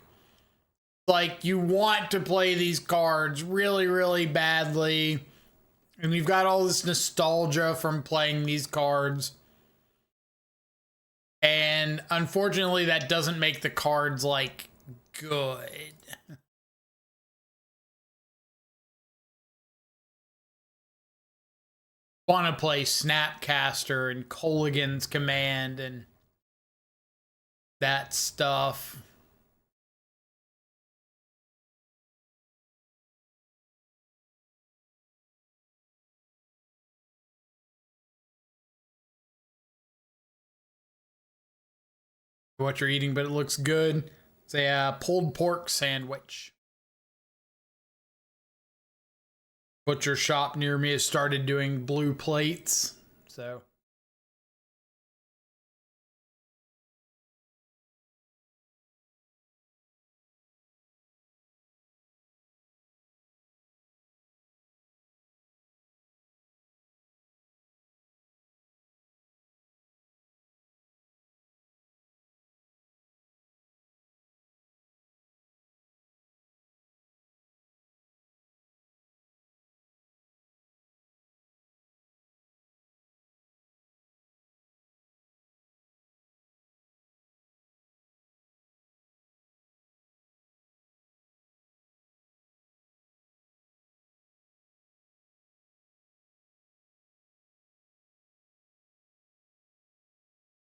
Like, you want to play these cards really, really badly, and you've got all this nostalgia from playing these cards. And unfortunately, that doesn't make the cards like good. Want to play Snapcaster and Colligan's Command and that stuff. What you're eating, but it looks good. It's a pulled pork sandwich. Butcher shop near me has started doing blue plates, so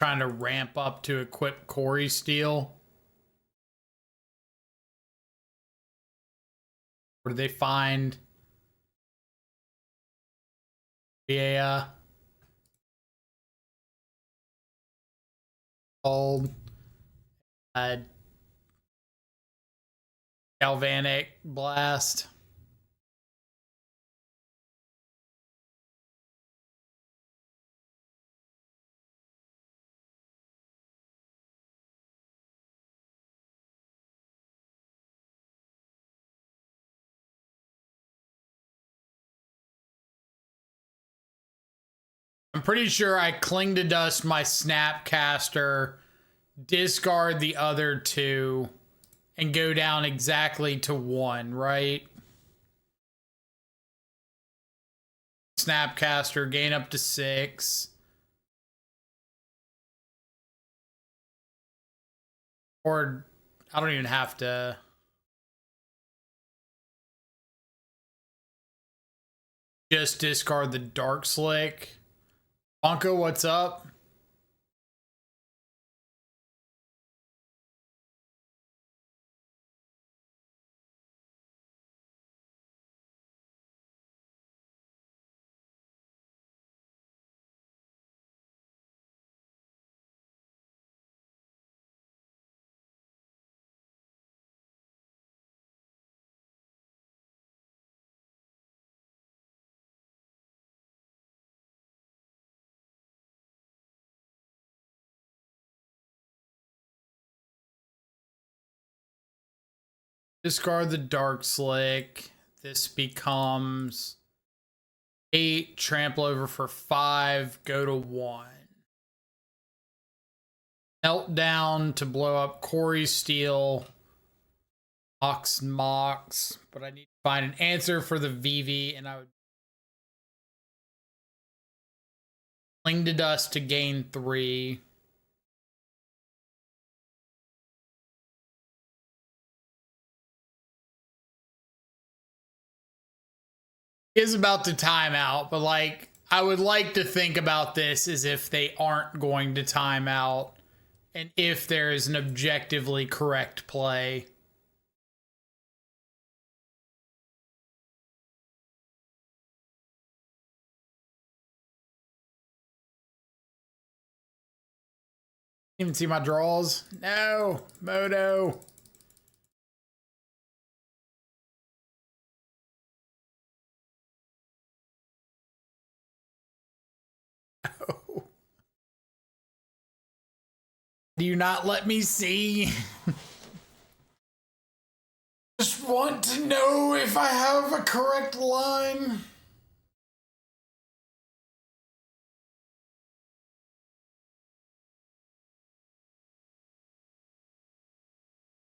trying to ramp up to equip Cori-Steel. Or do they find called galvanic blast? I'm pretty sure I cling to dust my Snapcaster, discard the other two, and go down exactly to 1, right? Snapcaster, gain up to 6. Or I don't even have to. Just discard the Dark Slick. Bonko, what's up? Discard the Dark Slick. This becomes 8. Trample over for 5. Go to 1. Meltdown to blow up Cori-Steel. Mox. But I need to find an answer for the Vivi, and I would cling to dust to gain 3. Is about to time out, but like I would like to think about this as if they aren't going to time out and if there is an objectively correct play. Even see my draws? No, Moto. Do you not let me see? Just want to know if I have a correct line.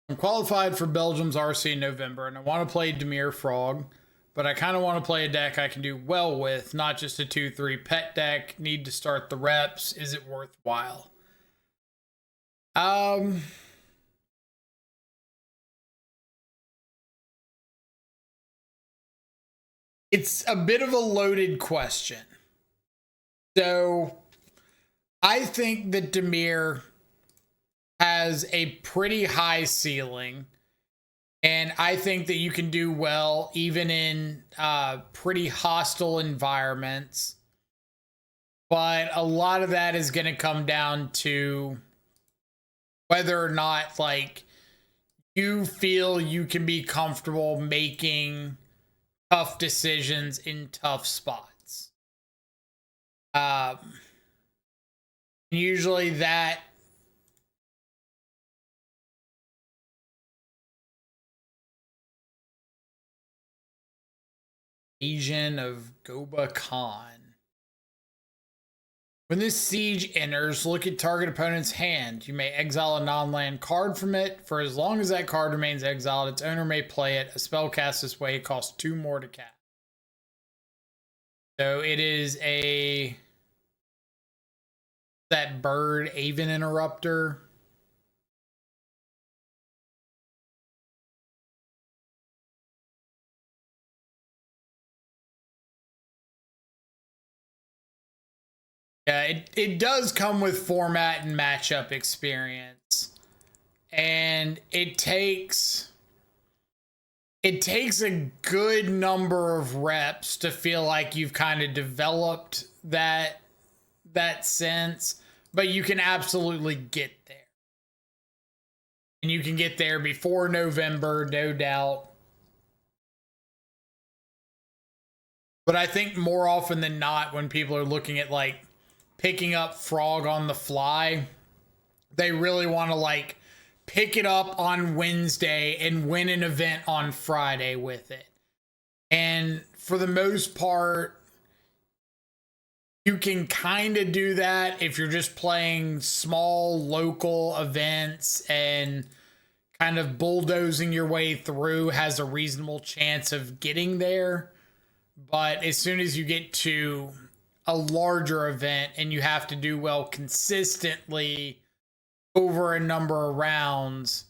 I'm qualified for Belgium's RC in November, and I want to play Dimir Frog, but I kind of want to play a deck I can do well with, not just a 2-3 pet deck. Need to start the reps. Is it worthwhile? It's a bit of a loaded question. So I think that Dimir has a pretty high ceiling, and I think that you can do well even in pretty hostile environments. But a lot of that is going to come down to whether or not like you feel you can be comfortable making tough decisions in tough spots. Usually that Asian of Goba Khan. When this siege enters, look at target opponent's hand. You may exile a non-land card from it. For as long as that card remains exiled, its owner may play it. A spell cast this way costs 2 more to cast. So it is that bird Aven Interrupter. Yeah, it does come with format and matchup experience. And it takes a good number of reps to feel like you've kind of developed that sense, but you can absolutely get there. And you can get there before November, no doubt. But I think more often than not, when people are looking at like picking up Frog on the fly, they really want to like pick it up on Wednesday and win an event on Friday with it. And for the most part, you can kind of do that if you're just playing small local events, and kind of bulldozing your way through has a reasonable chance of getting there. But as soon as you get to a larger event and you have to do well consistently over a number of rounds,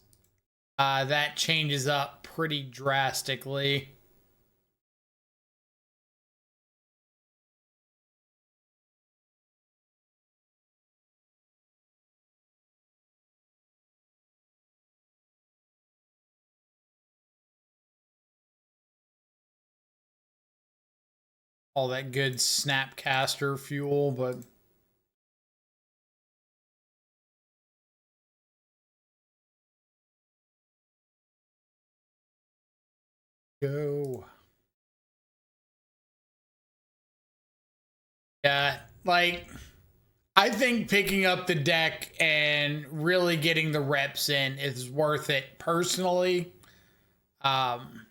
that changes up pretty drastically. All that good Snapcaster fuel, but go. Yeah, like I think picking up the deck and really getting the reps in is worth it personally. Um,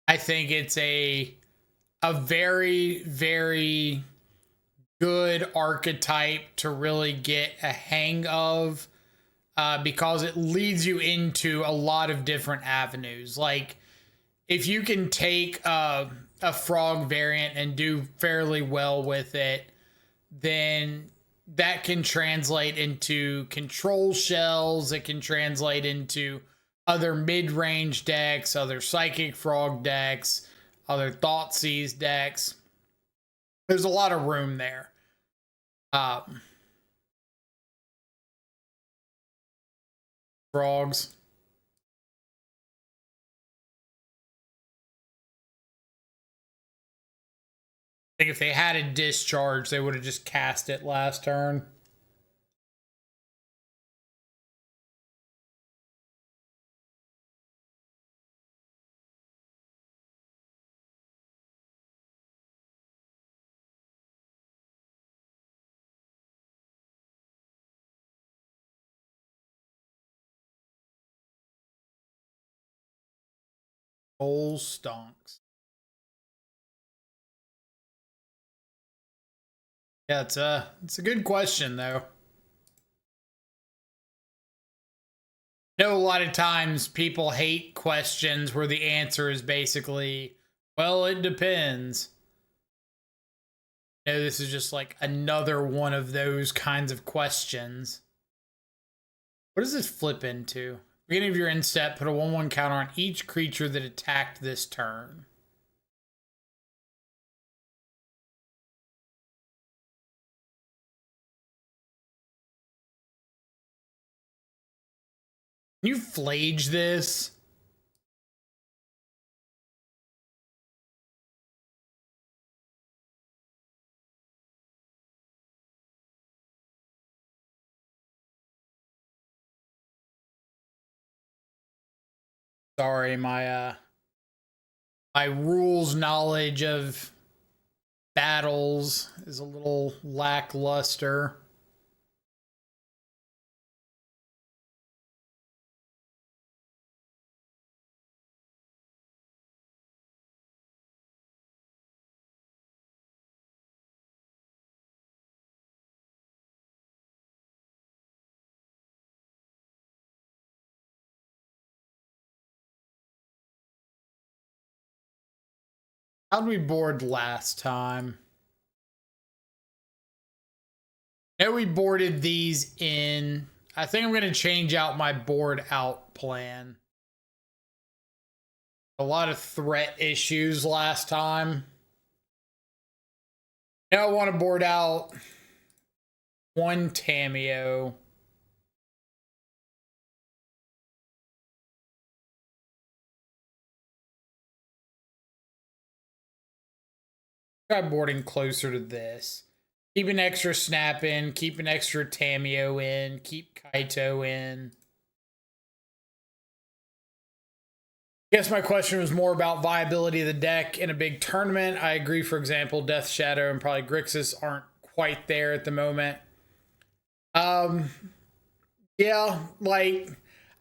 I think it's a very, very good archetype to really get a hang of, because it leads you into a lot of different avenues. Like if you can take a frog variant and do fairly well with it, then that can translate into control shells. It can translate into other mid-range decks, other psychic frog decks, other Thoughtseize decks. There's a lot of room there. Frogs. I think if they had a discharge, they would have just cast it last turn. Old stonks. Yeah, it's a good question though. I know a lot of times people hate questions where the answer is basically, well, it depends. You know, this is just like another one of those kinds of questions. What does this flip into? Beginning of your end step, put a 1/1 counter on each creature that attacked this turn. Can you flage this? Sorry, my rules knowledge of battles is a little lackluster. How'd we board last time? I know we boarded these in. I think I'm going to change out my board out plan. A lot of threat issues last time. Now I want to board out one Tameo. Try boarding closer to this. Keep an extra Snap in, keep an extra Tameo in, keep Kaito in. I guess my question was more about viability of the deck in a big tournament. I agree, for example, Death Shadow and probably Grixis aren't quite there at the moment. Yeah, like,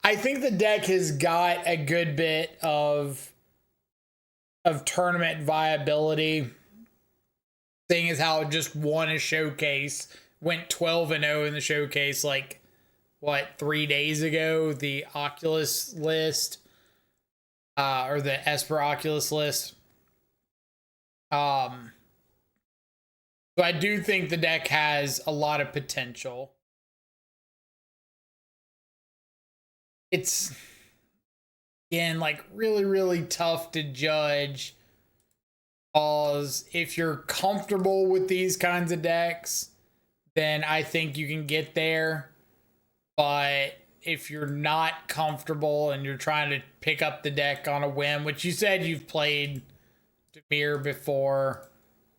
I think the deck has got a good bit of tournament viability. Thing is how it just won a showcase, went 12-0 in the showcase, like, what, 3 days ago, the Oculus list, or the Esper Oculus list. So I do think the deck has a lot of potential. It's, again, like, really, really tough to judge, because if you're comfortable with these kinds of decks, then I think you can get there. But if you're not comfortable and you're trying to pick up the deck on a whim, which you said you've played Demir before,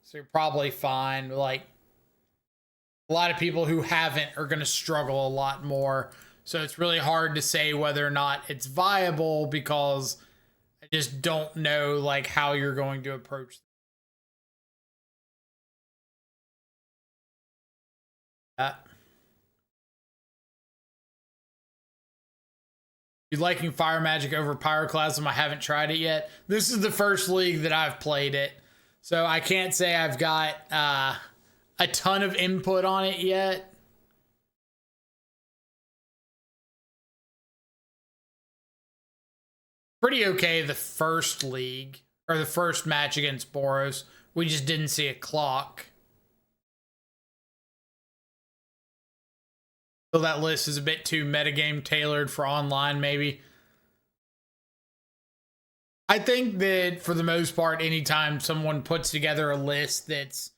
so you're probably fine. Like, a lot of people who haven't are going to struggle a lot more. So it's really hard to say whether or not it's viable, because I just don't know, like, how you're going to approach that. You liking Fire Magic over Pyroclasm? I haven't tried it yet. This is the first league that I've played it, so I can't say I've got a ton of input on it yet. Pretty okay the first league, or the first match against Boros. We just didn't see a clock. So that list is a bit too metagame tailored for online, maybe. I think that for the most part, anytime someone puts together a list that's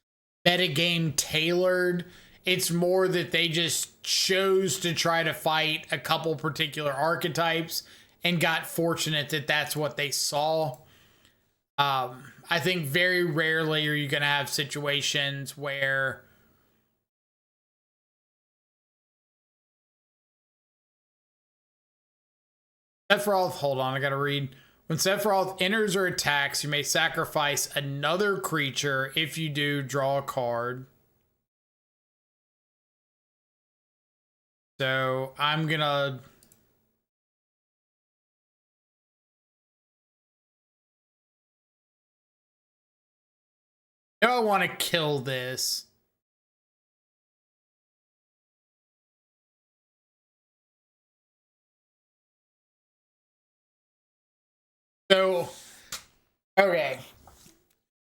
metagame tailored, it's more that they just chose to try to fight a couple particular archetypes and got fortunate that that's what they saw. I think very rarely are you going to have situations where Sephiroth, hold on, I gotta read. When Sephiroth enters or attacks, you may sacrifice another creature. If you do, draw a card. So I'm gonna... I want to kill this. So, okay.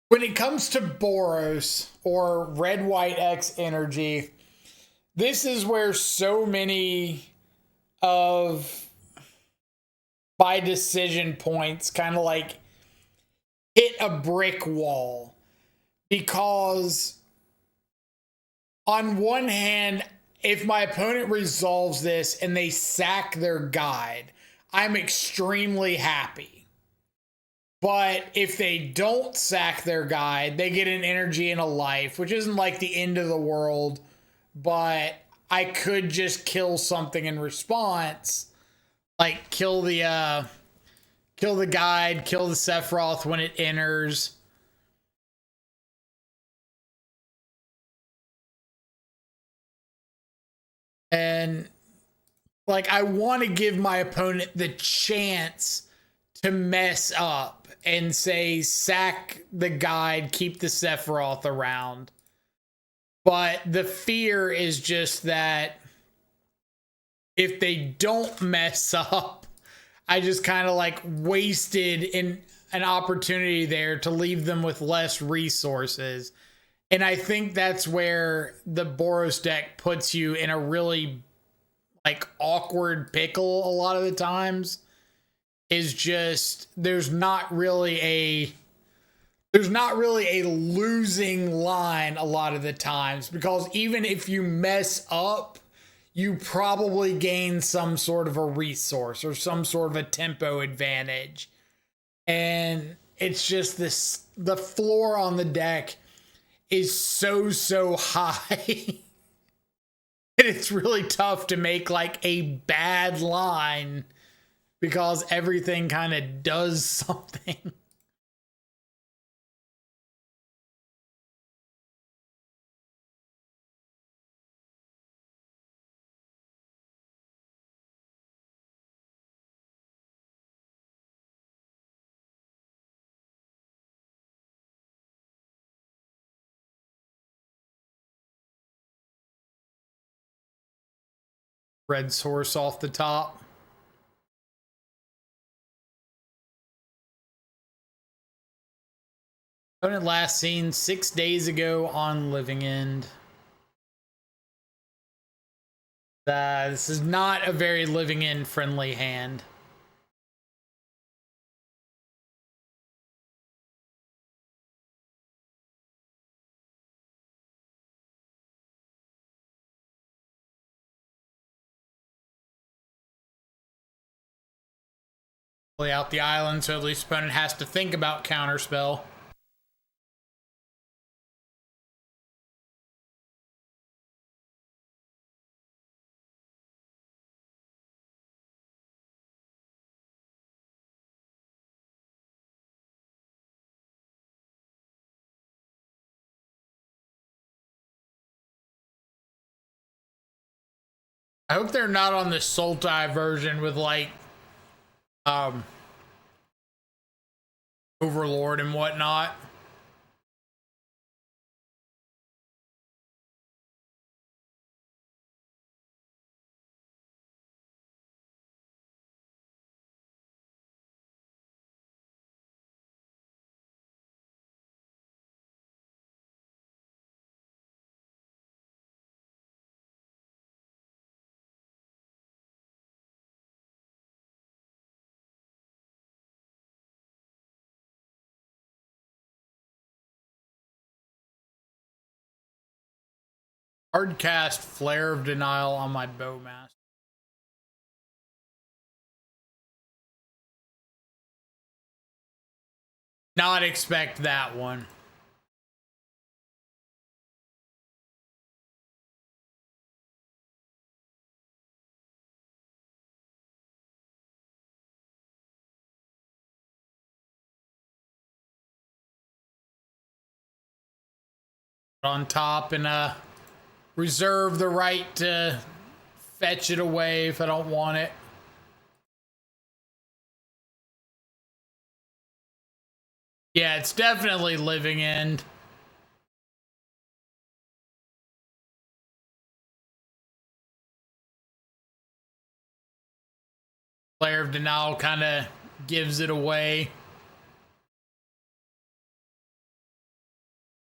When it comes to Boros or Red White X energy, this is where so many of my decision points kind of like hit a brick wall. Because on one hand, if my opponent resolves this and they sack their guide, I'm extremely happy. But if they don't sack their guide, they get an energy and a life, which isn't like the end of the world, but I could just kill something in response, like kill the guide, kill the Sephiroth when it enters. And like, I want to give my opponent the chance to mess up and say, sack the guide, keep the Sephiroth around. But the fear is just that if they don't mess up, I just kind of like wasted an opportunity there to leave them with less resources. And I think that's where the Boros deck puts you in a really like awkward pickle a lot of the times, is just there's not really there's not really a losing line a lot of the times, because even if you mess up, you probably gain some sort of a resource or some sort of a tempo advantage. And it's just this, the floor on the deck is so high. And it's really tough to make like a bad line because everything kind of does something. Red source off the top. Opponent last seen 6 days ago on Living End. This is not a very Living End friendly hand. Play out the island, so at least opponent has to think about counterspell. I hope they're not on the Sultai version with like Overlord and whatnot. Hard cast Flare of Denial on my Bowmaster. Not expect that one. On top and reserve the right to fetch it away if I don't want it. Yeah, it's definitely Living End. Flare of Denial kind of gives it away.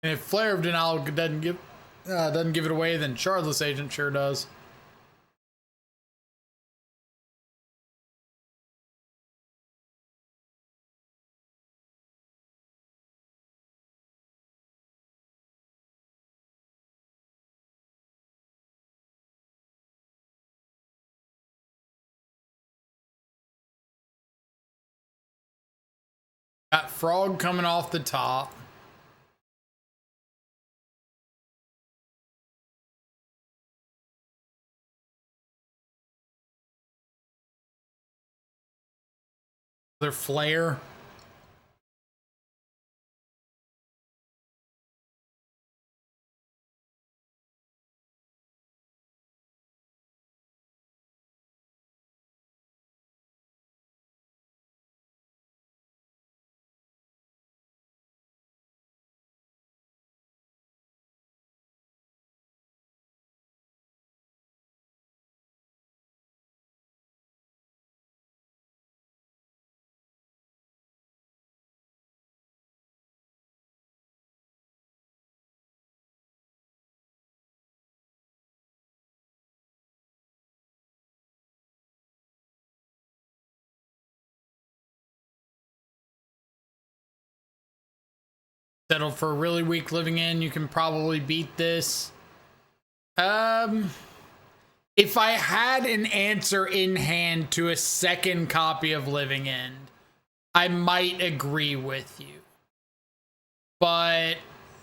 And if Flare of Denial doesn't give it away, then Shardless Agent sure does. Got Frog coming off the top. Their Flare. Settle for a really weak living end. You can probably beat this. If I had an answer in hand to a second copy of Living End, I might agree with you. But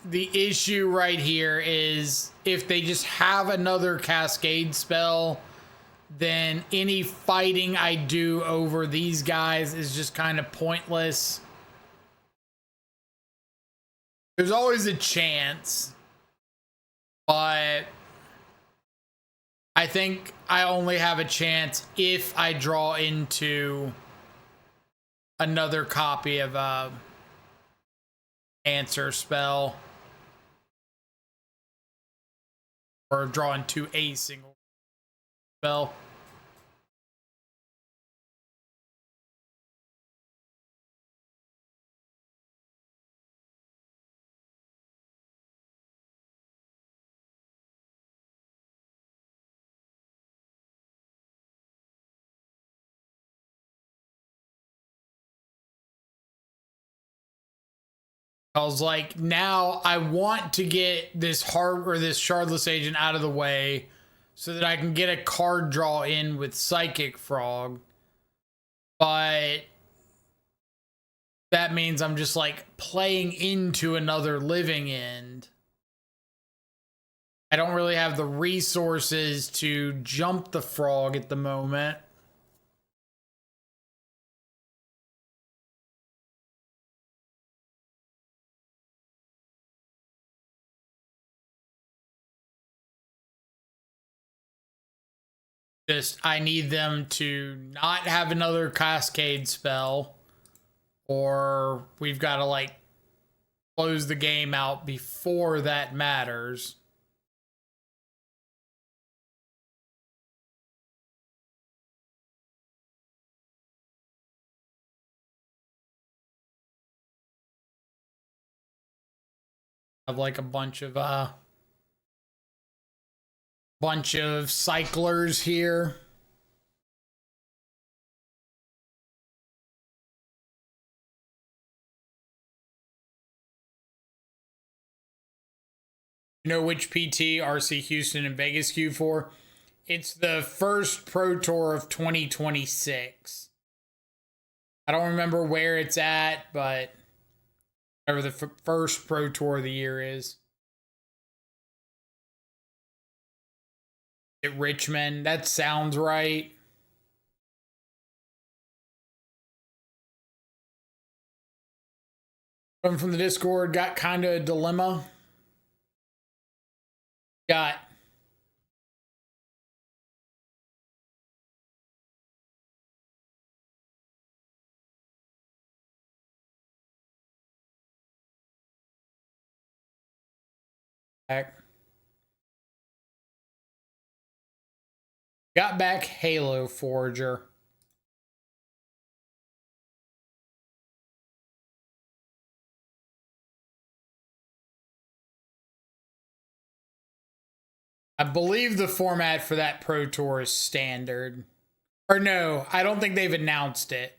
the issue right here is if they just have another Cascade spell, then any fighting I do over these guys is just kind of pointless. There's always a chance, but I think I only have a chance if I draw into another copy of a answer spell, or draw into a single spell. I was like, now I want to get this Shardless Agent out of the way so that I can get a card draw in with Psychic Frog. But that means I'm just like playing into another Living End. I don't really have the resources to jump the frog at the moment. Just, I need them to not have another Cascade spell, or we've got to like close the game out before that matters. Have like a bunch of cyclers here. You know which PT RC Houston and Vegas queue for? It's the first Pro Tour of 2026. I don't remember where it's at, but whatever the first Pro Tour of the year is. At Richmond, that sounds right. Coming from the Discord, got kind of a dilemma. Got back. Got back Halo Forger. I believe the format for that Pro Tour is standard. Or no, I don't think they've announced it.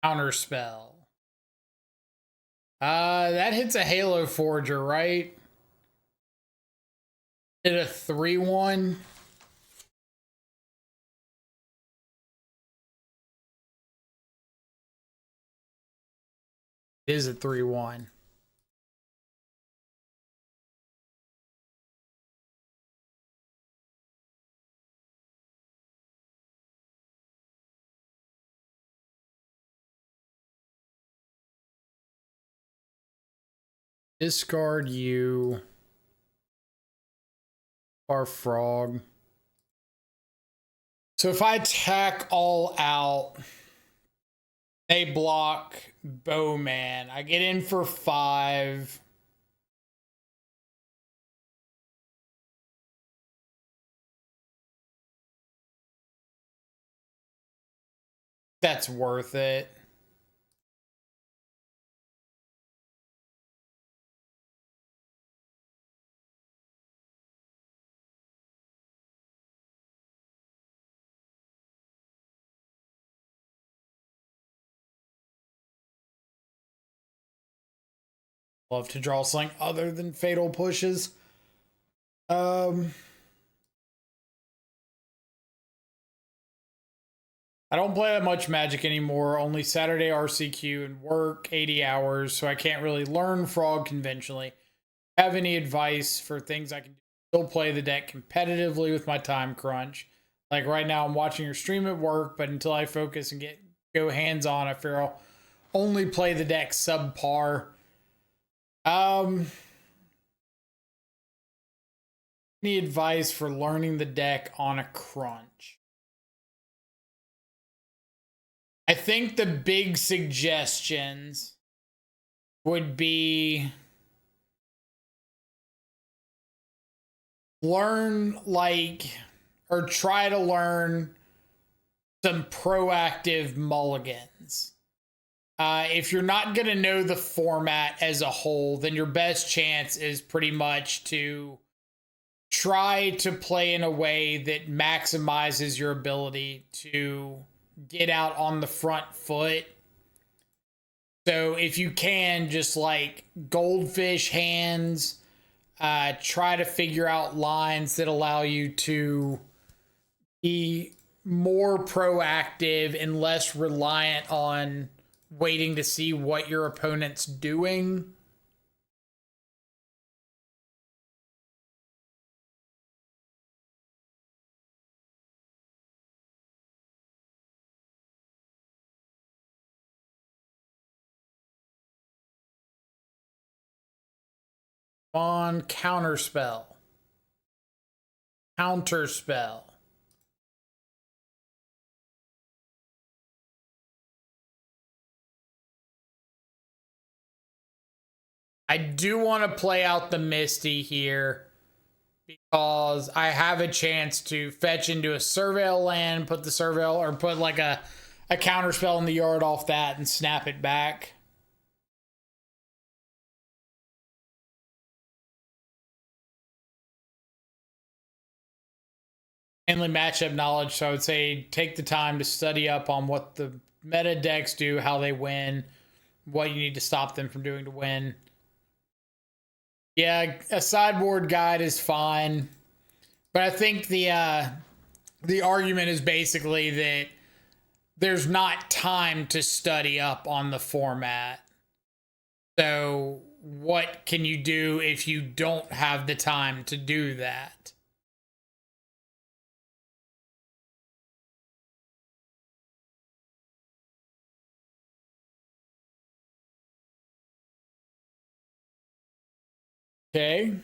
Counterspell. That hits a Halo Forger, right? Hit a 3-1. It is a 3-1. Discard you. Our frog. So if I attack all out, they block Bowman. I get in for 5. That's worth it. Love to draw something other than fatal pushes. I don't play that much Magic anymore. Only Saturday RCQ and work 80 hours, so I can't really learn Frog conventionally. Have any advice for things I can still play the deck competitively with my time crunch? Like right now, I'm watching your stream at work, but until I focus and go hands on, I fear I'll only play the deck subpar. Any advice for learning the deck on a crunch? I think the big suggestions would be learn or try to learn some proactive mulligans. If you're not going to know the format as a whole, then your best chance is pretty much to try to play in a way that maximizes your ability to get out on the front foot. So if you can, just like goldfish hands, try to figure out lines that allow you to be more proactive and less reliant on waiting to see what your opponent's doing. On counterspell. Counterspell. I do want to play out the Misty here because I have a chance to fetch into a Surveil land, put the Surveil, or put like a counterspell in the yard off that and snap it back. Mainly matchup knowledge, so I would say take the time to study up on what the meta decks do, how they win, what you need to stop them from doing to win. Yeah, a sideboard guide is fine, but I think the argument is basically that there's not time to study up on the format. So what can you do if you don't have the time to do that? Okay.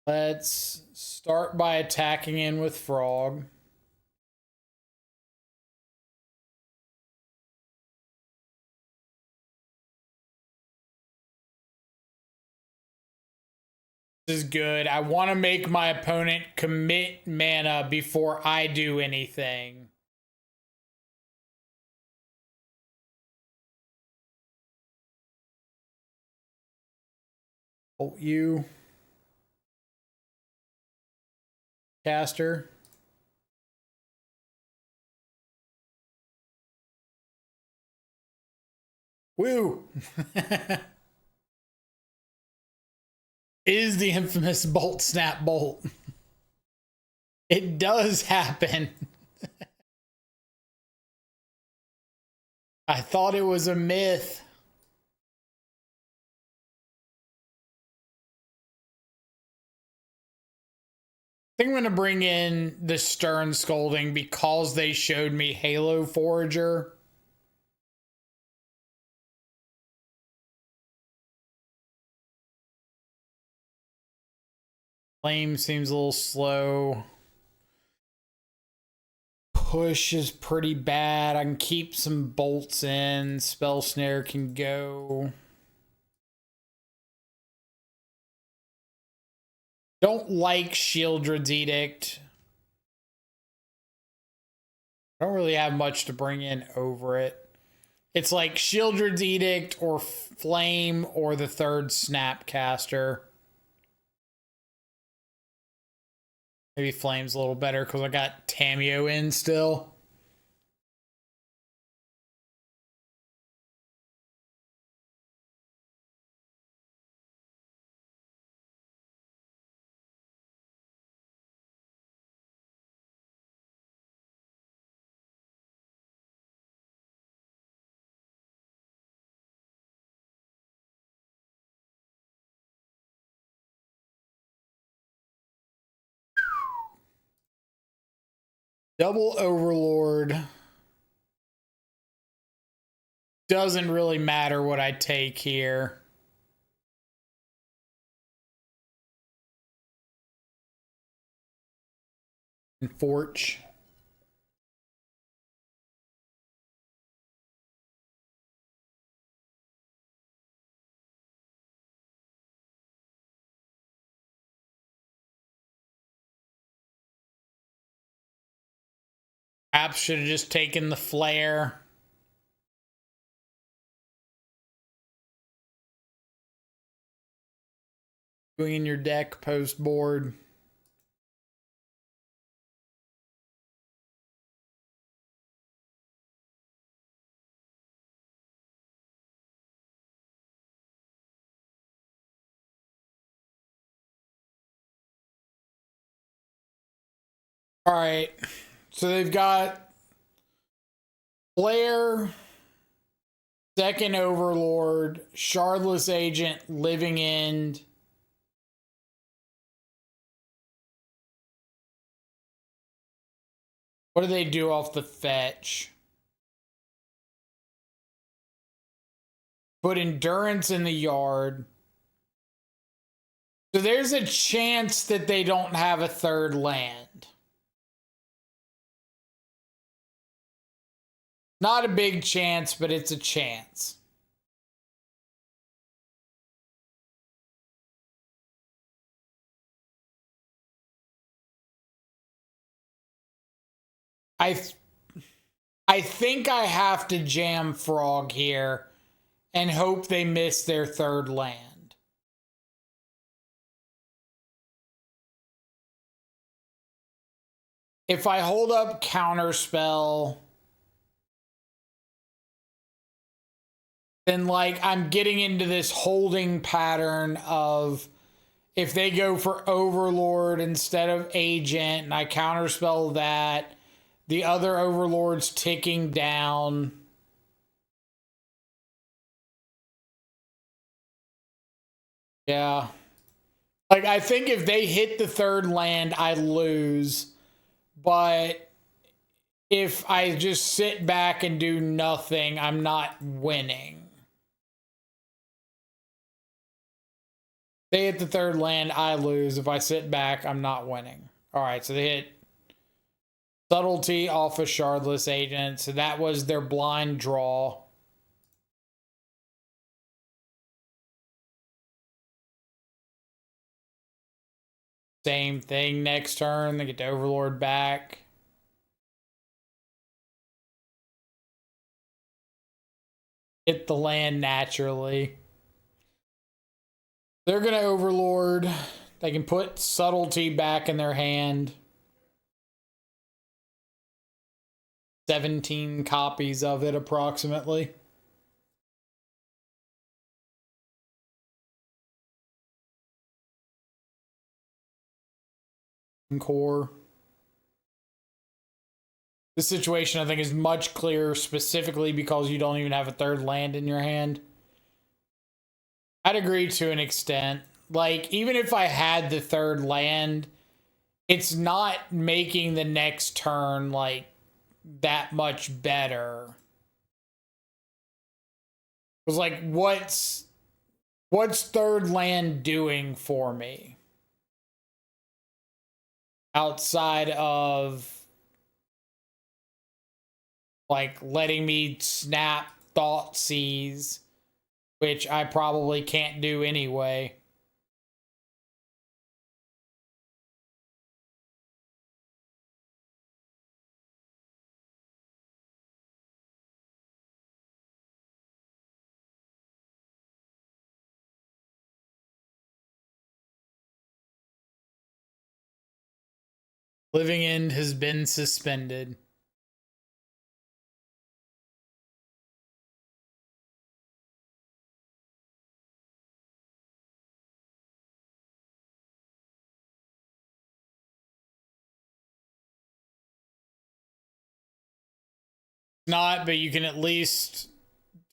Let's start by attacking in with Frog. This is good. I want to make my opponent commit mana before I do anything. Oh, you. Caster. Woo! Is the infamous bolt snap bolt. It does happen. I thought it was a myth. I think I'm going to bring in the Stern Scolding because they showed me Halo Forager. Flame seems a little slow. Push is pretty bad. I can keep some bolts in. Spell Snare can go. Don't like Shieldred's Edict. I don't really have much to bring in over it. It's like Shieldred's Edict or Flame or the third Snapcaster. Maybe Flame's a little better because I got Tameo in still. Double Overlord. Doesn't really matter what I take here. And Forge. Perhaps should have just taken the Flare. Going in your deck post board. All right. So they've got Flare, Second Overlord, Shardless Agent, Living End. What do they do off the fetch? Put Endurance in the yard. So there's a chance that they don't have a third land. Not a big chance, but it's a chance. I think I have to jam Frog here and hope they miss their third land. If I hold up Counterspell, then like I'm getting into this holding pattern of if they go for Overlord instead of Agent and I Counterspell that, the other Overlord's ticking down. Yeah. Like, I think if they hit the third land, I lose. But if I just sit back and do nothing, I'm not winning. They hit the third land, I lose. If I sit back, I'm not winning. All right, so they hit Subtlety off a Shardless Agent. So that was their blind draw. Same thing next turn. They get the Overlord back. Hit the land naturally. They're going to Overlord. They can put Subtlety back in their hand. 17 copies of it approximately. Core. This situation, I think, is much clearer specifically because you don't even have a third land in your hand. I'd agree to an extent. Like, even if I had the third land, it's not making the next turn, like, that much better. It was like, what's third land doing for me? Outside of like letting me snap Thoughtseize, which I probably can't do anyway. Living End has been suspended. Not, but you can at least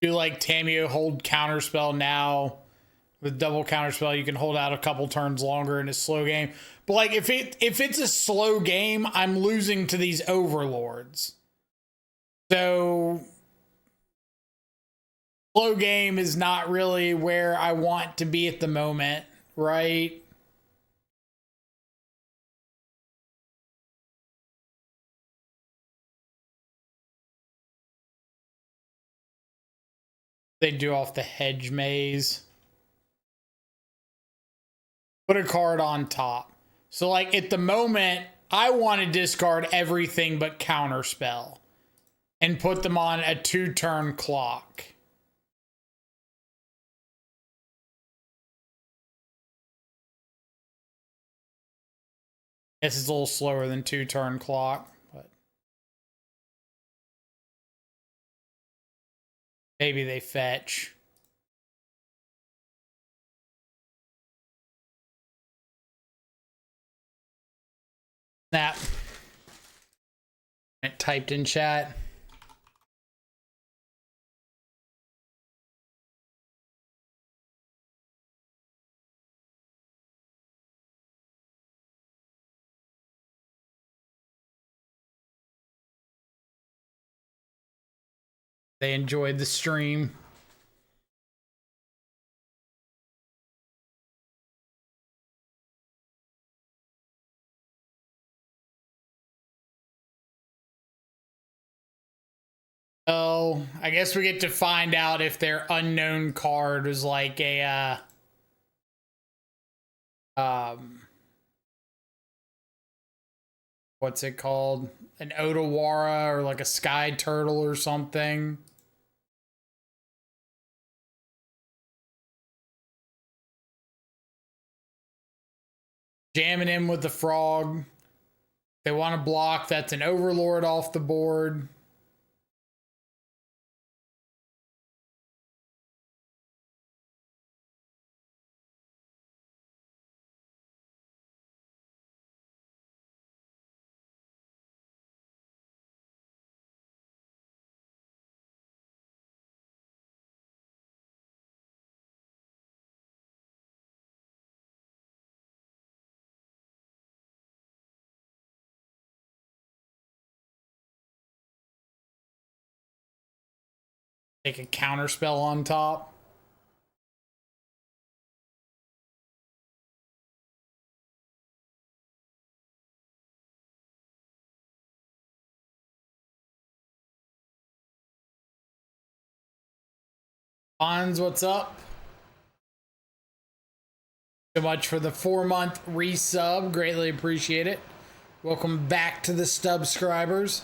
do like Tamio hold counterspell now. With double counterspell, you can hold out a couple turns longer in a slow game. But like if it's a slow game, I'm losing to these overlords. So slow game is not really where I want to be at the moment, right? They do off the hedge maze. Put a card on top. So like at the moment, I want to discard everything but counterspell and put them on a 2-turn clock. Guess it's a little slower than 2-turn clock, but maybe they fetch. Snap. It typed in chat. They enjoyed the stream. Oh, I guess we get to find out if their unknown card is like a what's it called? An Otawara or like a Sky Turtle or something. Jamming him with the frog. They want to block. That's an Overlord off the board. Take a counterspell on top. Hans, what's up? So much for the 4-month resub. Greatly appreciate it. Welcome back to the subscribers.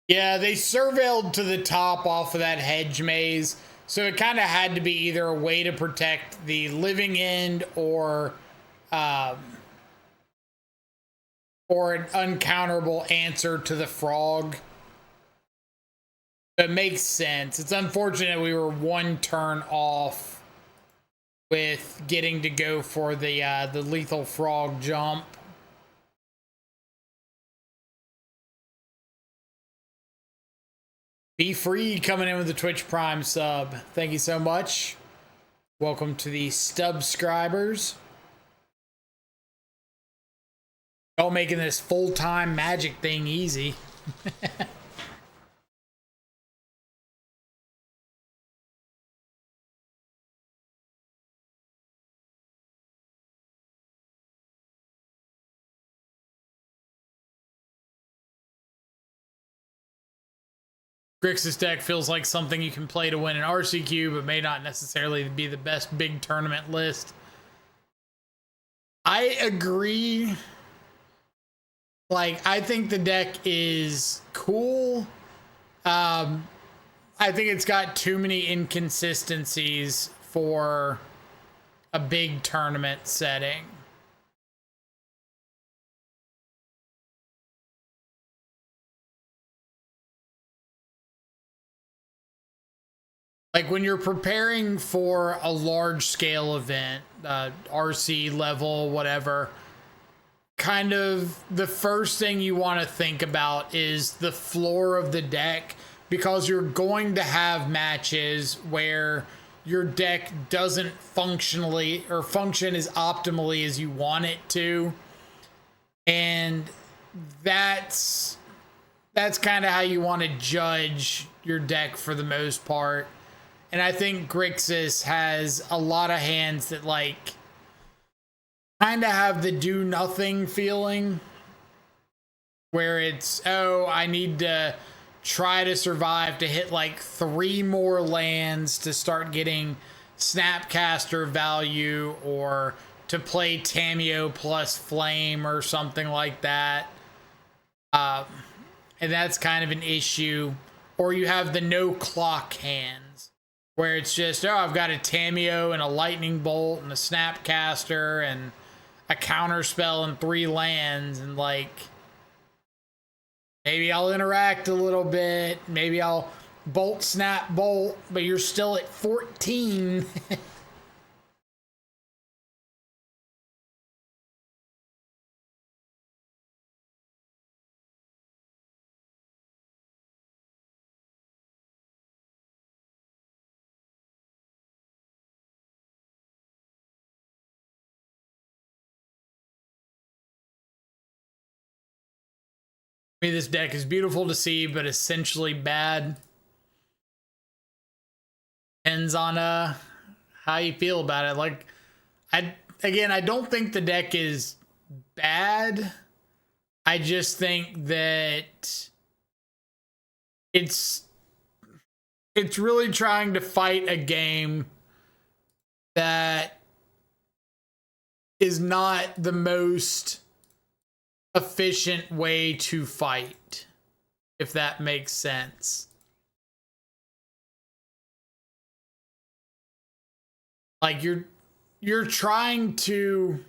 Yeah, they surveilled to the top off of that hedge maze. So it kind of had to be either a way to protect the living end or an uncounterable answer to the frog. It makes sense. It's unfortunate we were 1 turn off with getting to go for the lethal frog jump. Be Free coming in with the Twitch Prime sub. Thank you so much. Welcome to the subscribers. Y'all making this full-time Magic thing easy. Grixis deck feels like something you can play to win an RCQ, but may not necessarily be the best big tournament list. I agree. Like, I think the deck is cool. I think it's got too many inconsistencies for a big tournament setting. Like when you're preparing for a large scale event, RC level, whatever, kind of the first thing you want to think about is the floor of the deck, because you're going to have matches where your deck doesn't functionally or function as optimally as you want it to. And that's kind of how you want to judge your deck for the most part. And I think Grixis has a lot of hands that like kind of have the do nothing feeling, where it's, oh, I need to try to survive to hit like 3 more lands to start getting Snapcaster value, or to play Tamiyo plus Flame or something like that. And that's kind of an issue. Or you have the no clock hands, where it's just, oh, I've got a Tamiyo and a Lightning Bolt and a Snapcaster and a counter spell and 3 lands, and like, maybe I'll interact a little bit, maybe I'll bolt, snap, bolt, but you're still at 14. I mean, this deck is beautiful to see, but essentially bad. Depends on how you feel about it. Like, I don't think the deck is bad. I just think that it's really trying to fight a game that is not the most efficient way to fight, if that makes sense. Like you're trying to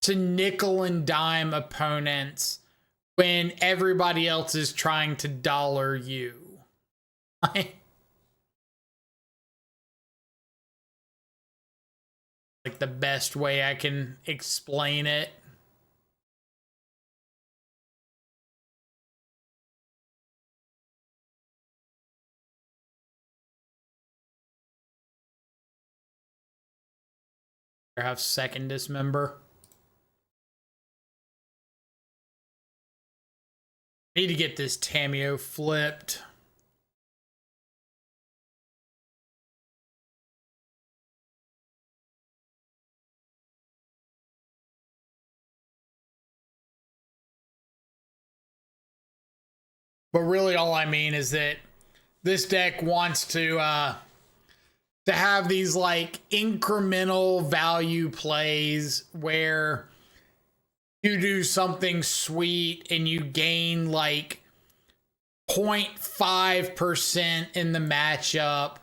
nickel and dime opponents when everybody else is trying to dollar you. Like the best way I can explain it. Have second dismember. Need to get this Tamiyo flipped. But really all I mean is that this deck wants to have these like incremental value plays where you do something sweet and you gain like 0.5% in the matchup,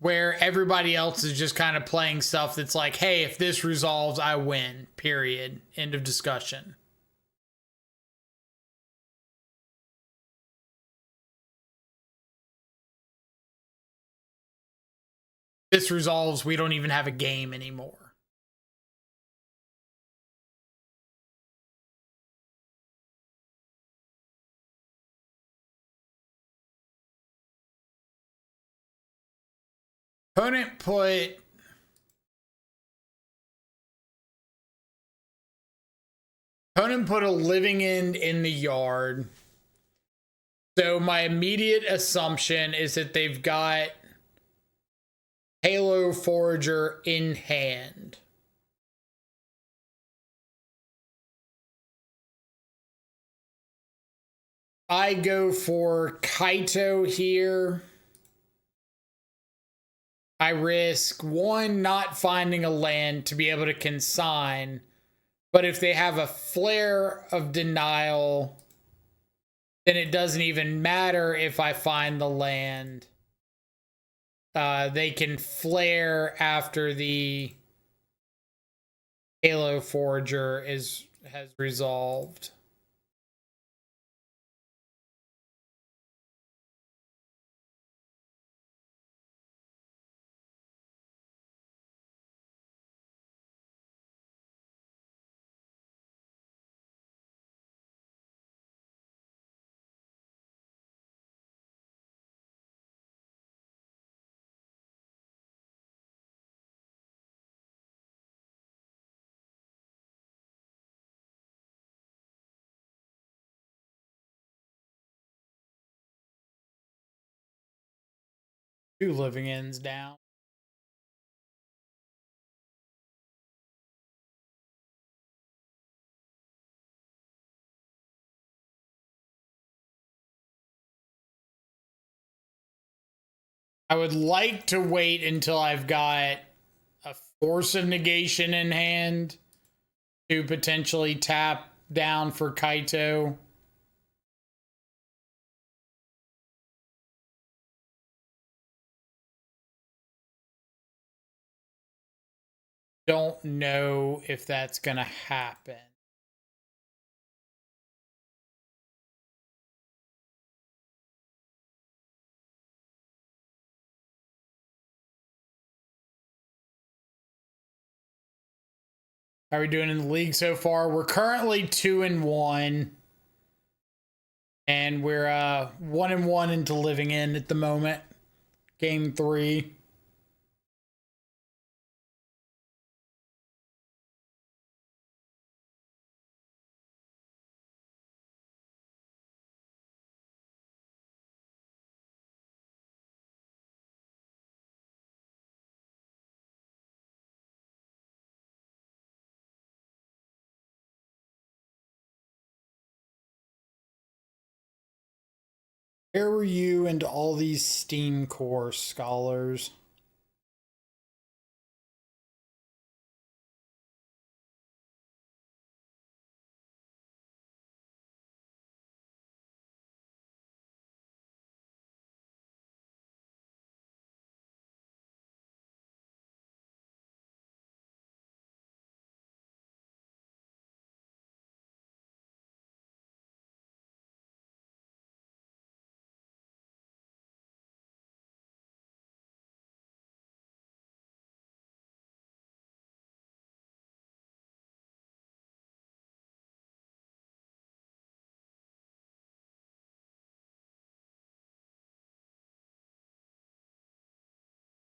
where everybody else is just kind of playing stuff that's like, hey, if this resolves, I win, period. End of discussion. This resolves, we don't even have a game anymore. Opponent put a living end in the yard. So my immediate assumption is that they've got Halo Forager in hand. I go for Kaito here. I risk 1, not finding a land to be able to consign, but if they have a Flare of Denial, then it doesn't even matter if I find the land. they can flare after the Halo Forager has resolved. Two living ends down. I would like to wait until I've got a Force of Negation in hand to potentially tap down for Kaito. Don't know if that's going to happen. How are we doing in the league so far? We're currently 2-1. And we're 1-1 into living in at the moment. Game 3. Where were you into all these Steam Core scholars?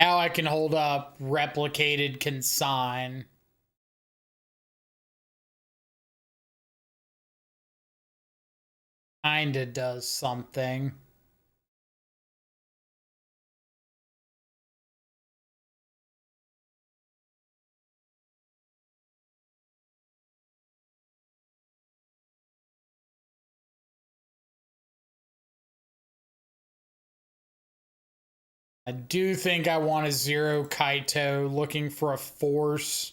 Now I can hold up replicated consign. Kinda does something. I do think I want a 0 Kaito looking for a Force.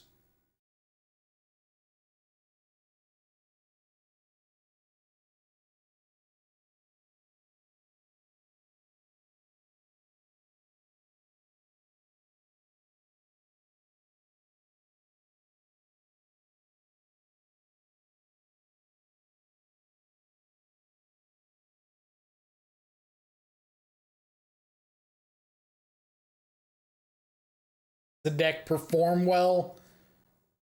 The deck perform well.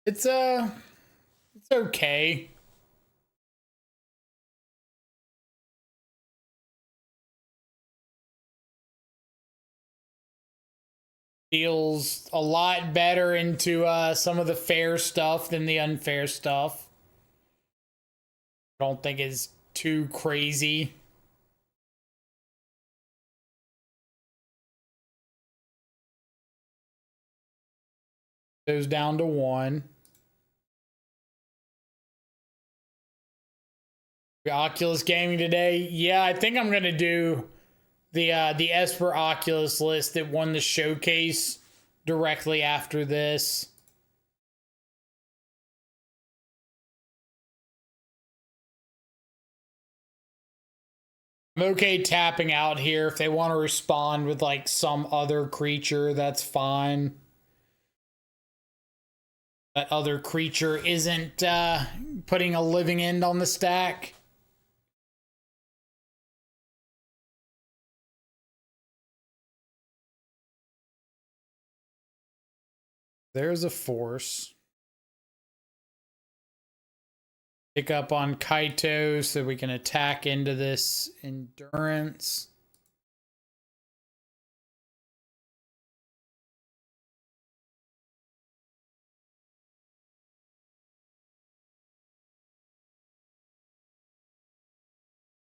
It's okay. Feels a lot better into some of the fair stuff than the unfair stuff. I don't think it's too crazy. Goes down to 1. Oculus gaming today. Yeah, I think I'm gonna do the Esper Oculus list that won the showcase directly after this. I'm okay tapping out here. If they want to respond with like some other creature, that's fine. That other creature isn't putting a living end on the stack. There's a force. Pick up on Kaito so we can attack into this endurance.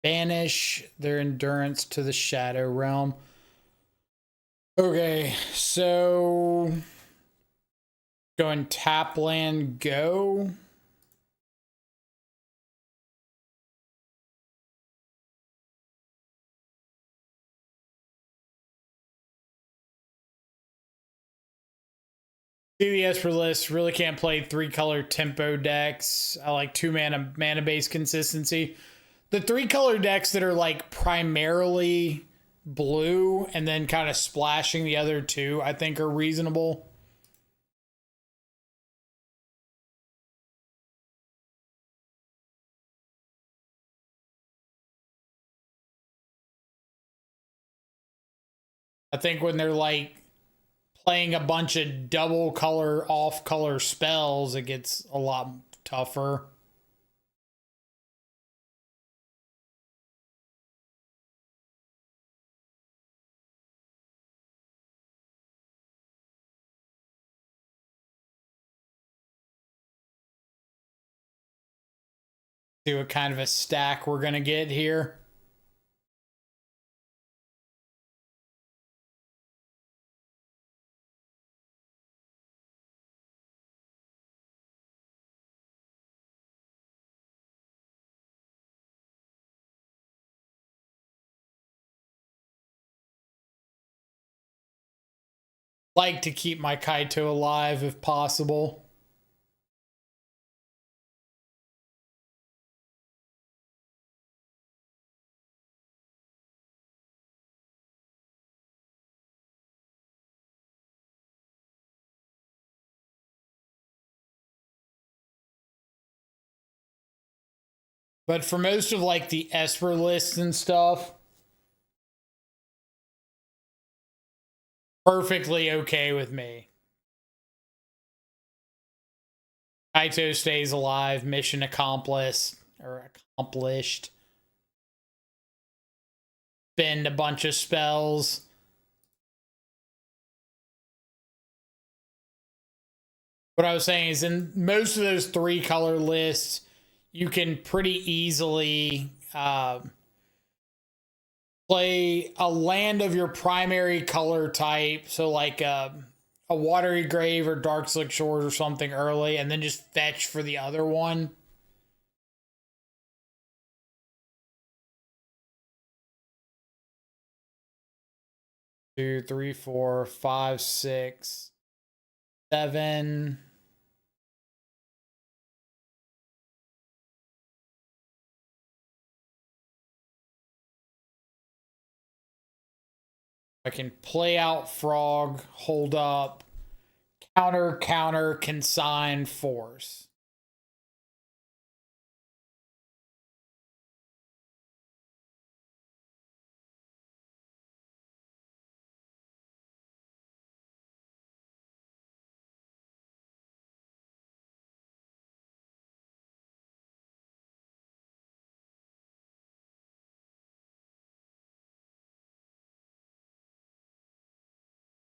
Banish their endurance to the Shadow Realm. Okay, so going tap land, go. CVS for lists really can't play 3-color tempo decks. I like 2 mana base consistency. The 3-color decks that are like primarily blue and then kind of splashing the other 2, I think are reasonable. I think when they're like playing a bunch of double color, off color spells, it gets a lot tougher. See what kind of a stack we're going to get here. Like to keep my Kaito alive if possible. But for most of like the Esper lists and stuff, perfectly okay with me. Kaito stays alive, mission accomplished. Spend a bunch of spells. What I was saying is in most of those 3-color lists, you can pretty easily play a land of your primary color type. So like a Watery Grave or Darkslick Shores or something early, and then just fetch for the other one. Two, three, four, five, six, seven. I can play out Frog, hold up, counter, consign, force.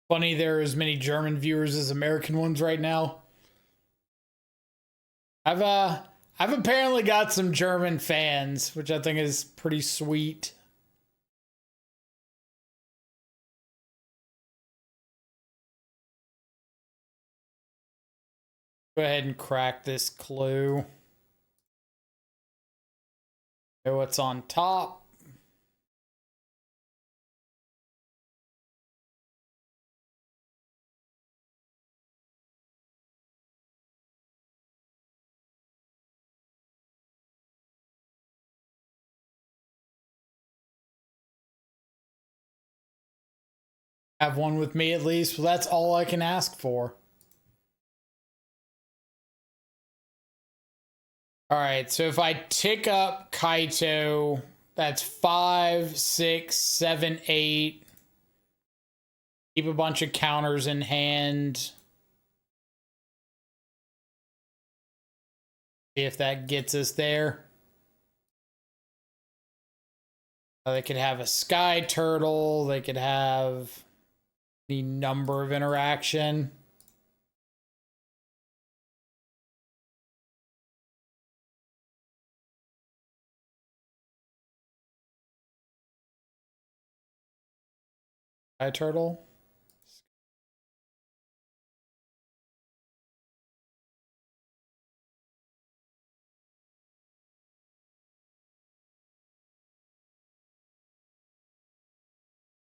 Funny there are as many German viewers as American ones right now. I've apparently got some German fans, which I think is pretty sweet. Go ahead and crack this clue. Know what's on top. Have one with me at least. Well, that's all I can ask for. All right, so if I tick up Kaito, that's 5, 6, 7, 8. Keep a bunch of counters in hand. See if that gets us there. They could have a Sky Turtle. They could have the number of interaction. Sky Turtle.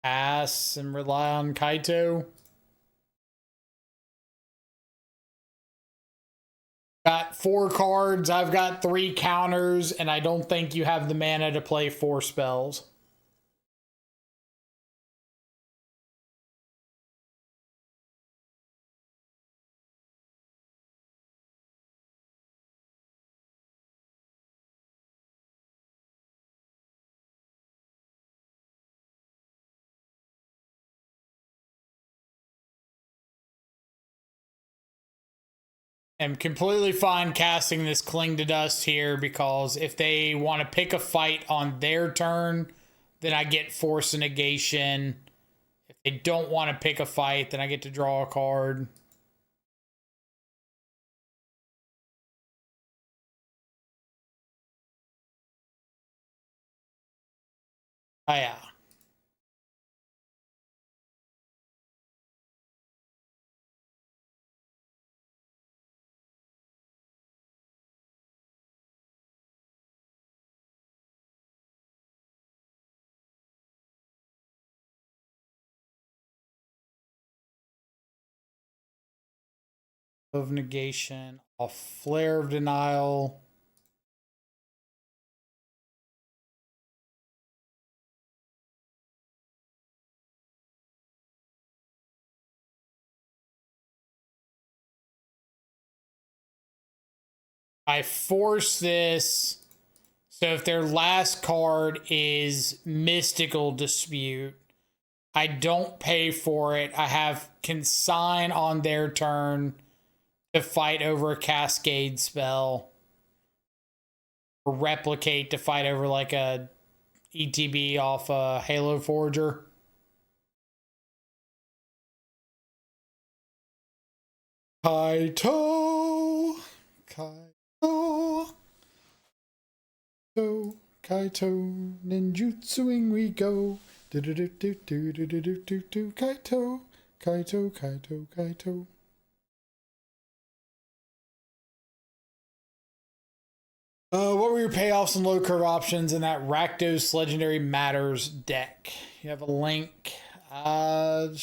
Pass and rely on Kaito. Got 4 cards. I've got 3 counters, and I don't think you have the mana to play 4 spells. I'm completely fine casting this Cling to Dust here because if they want to pick a fight on their turn, then I get Force and Negation. If they don't want to pick a fight, then I get to draw a card. Oh, yeah. Of Negation, a Flare of Denial. I force this. So if their last card is Mystical Dispute, I don't pay for it. I have consign on their turn to fight over a Cascade spell. Or replicate to fight over like a ETB off a Halo Forger. Kaito. Kaito. Kaito. Ninjutsuing we go. Do do do do do do do do do do. Kaito. Kaito. Kaito. Kaito. What were your payoffs and low curve options in that Rakdos Legendary Matters deck? You have a link. The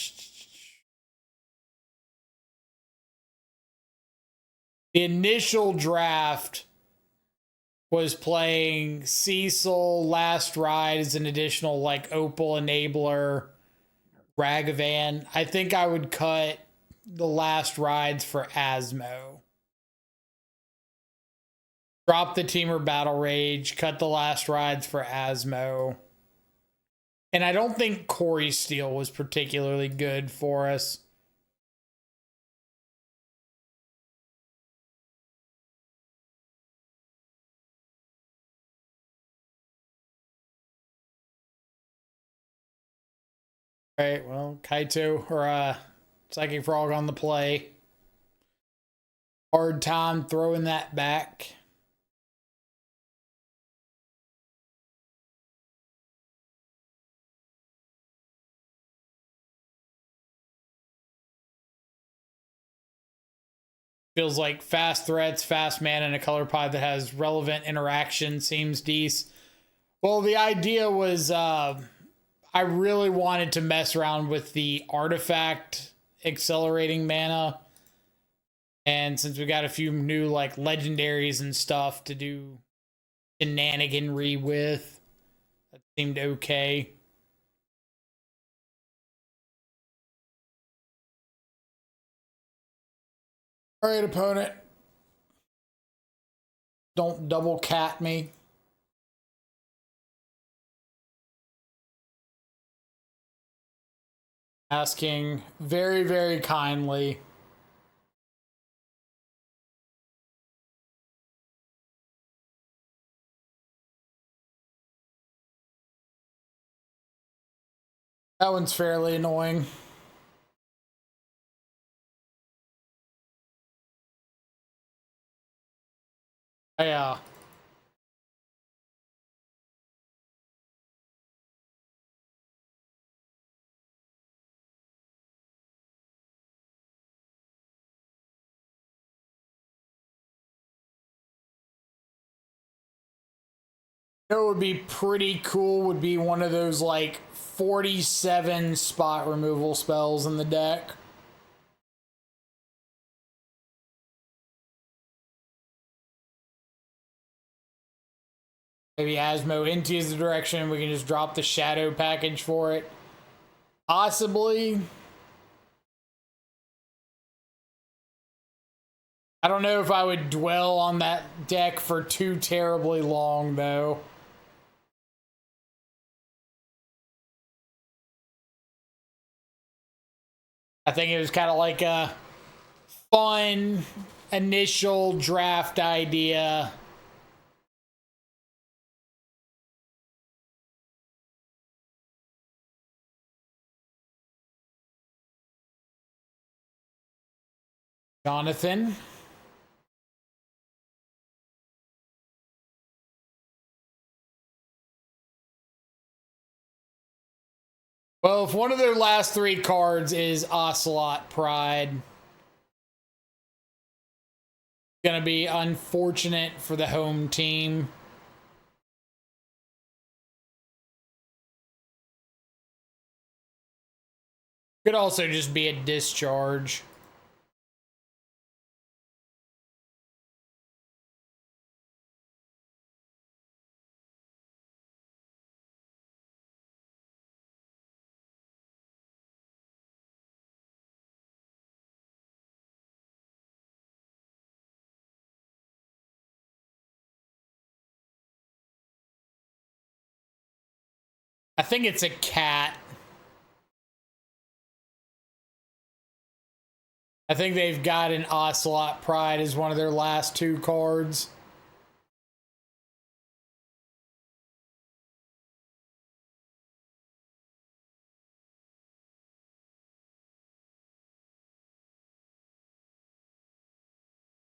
initial draft was playing Cecil, Last Ride as an additional like Opal Enabler, Ragavan. I think I would cut the Last Rides for Asmo. Drop the Teamer Battle Rage, cut the Last Rides for Asmo. And I don't think Cori-Steel was particularly good for us. All right, well, Kaito or Psychic Frog on the play. Hard time throwing that back. Feels like fast threats, fast mana, and a color pod that has relevant interaction seems decent. Well, the idea was I really wanted to mess around with the artifact accelerating mana. And since we got a few new like legendaries and stuff to do shenaniganry with, that seemed okay. All right, opponent. Don't double cat me. Asking very, very kindly. That one's fairly annoying. Yeah. You know what would be pretty cool would be one of those like 47 spot removal spells in the deck. Maybe Asmo into the direction. We can just drop the shadow package for it. Possibly. I don't know if I would dwell on that deck for too terribly long, though. I think it was kind of like a fun initial draft idea. Jonathan. Well, if one of their last three cards is Ocelot Pride, gonna be unfortunate for the home team. Could also just be a discharge. I think it's a cat. I think they've got an Ocelot Pride as one of their last two cards.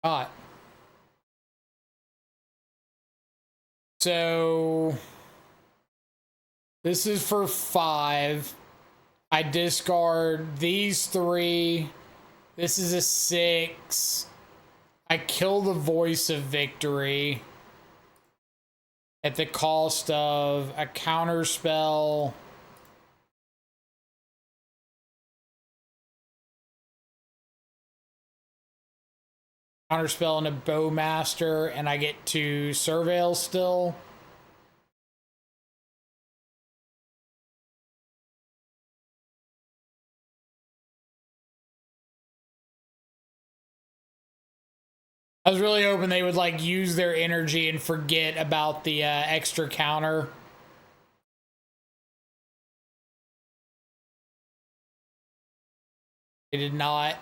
Alright. So this is for 5. I discard these 3. This is a 6. I kill the Voice of Victory at the cost of a counter spell. Counterspell and a Bowmaster, and I get to Surveil still. I was really hoping they would like use their energy and forget about the extra counter. They did not.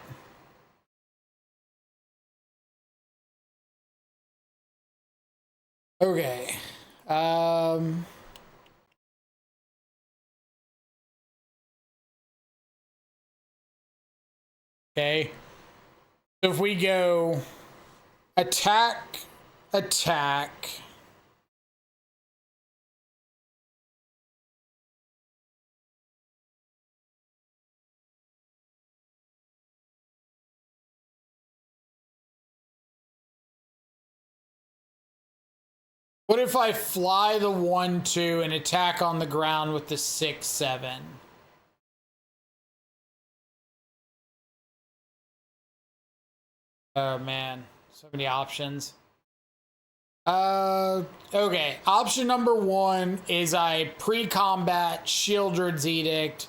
Okay. Okay. So if we go attack, attack. What if I fly the 1/2 and attack on the ground with the 6/7? Oh man, so many options. Okay. Option number 1 is I pre-combat Shieldred's Edict,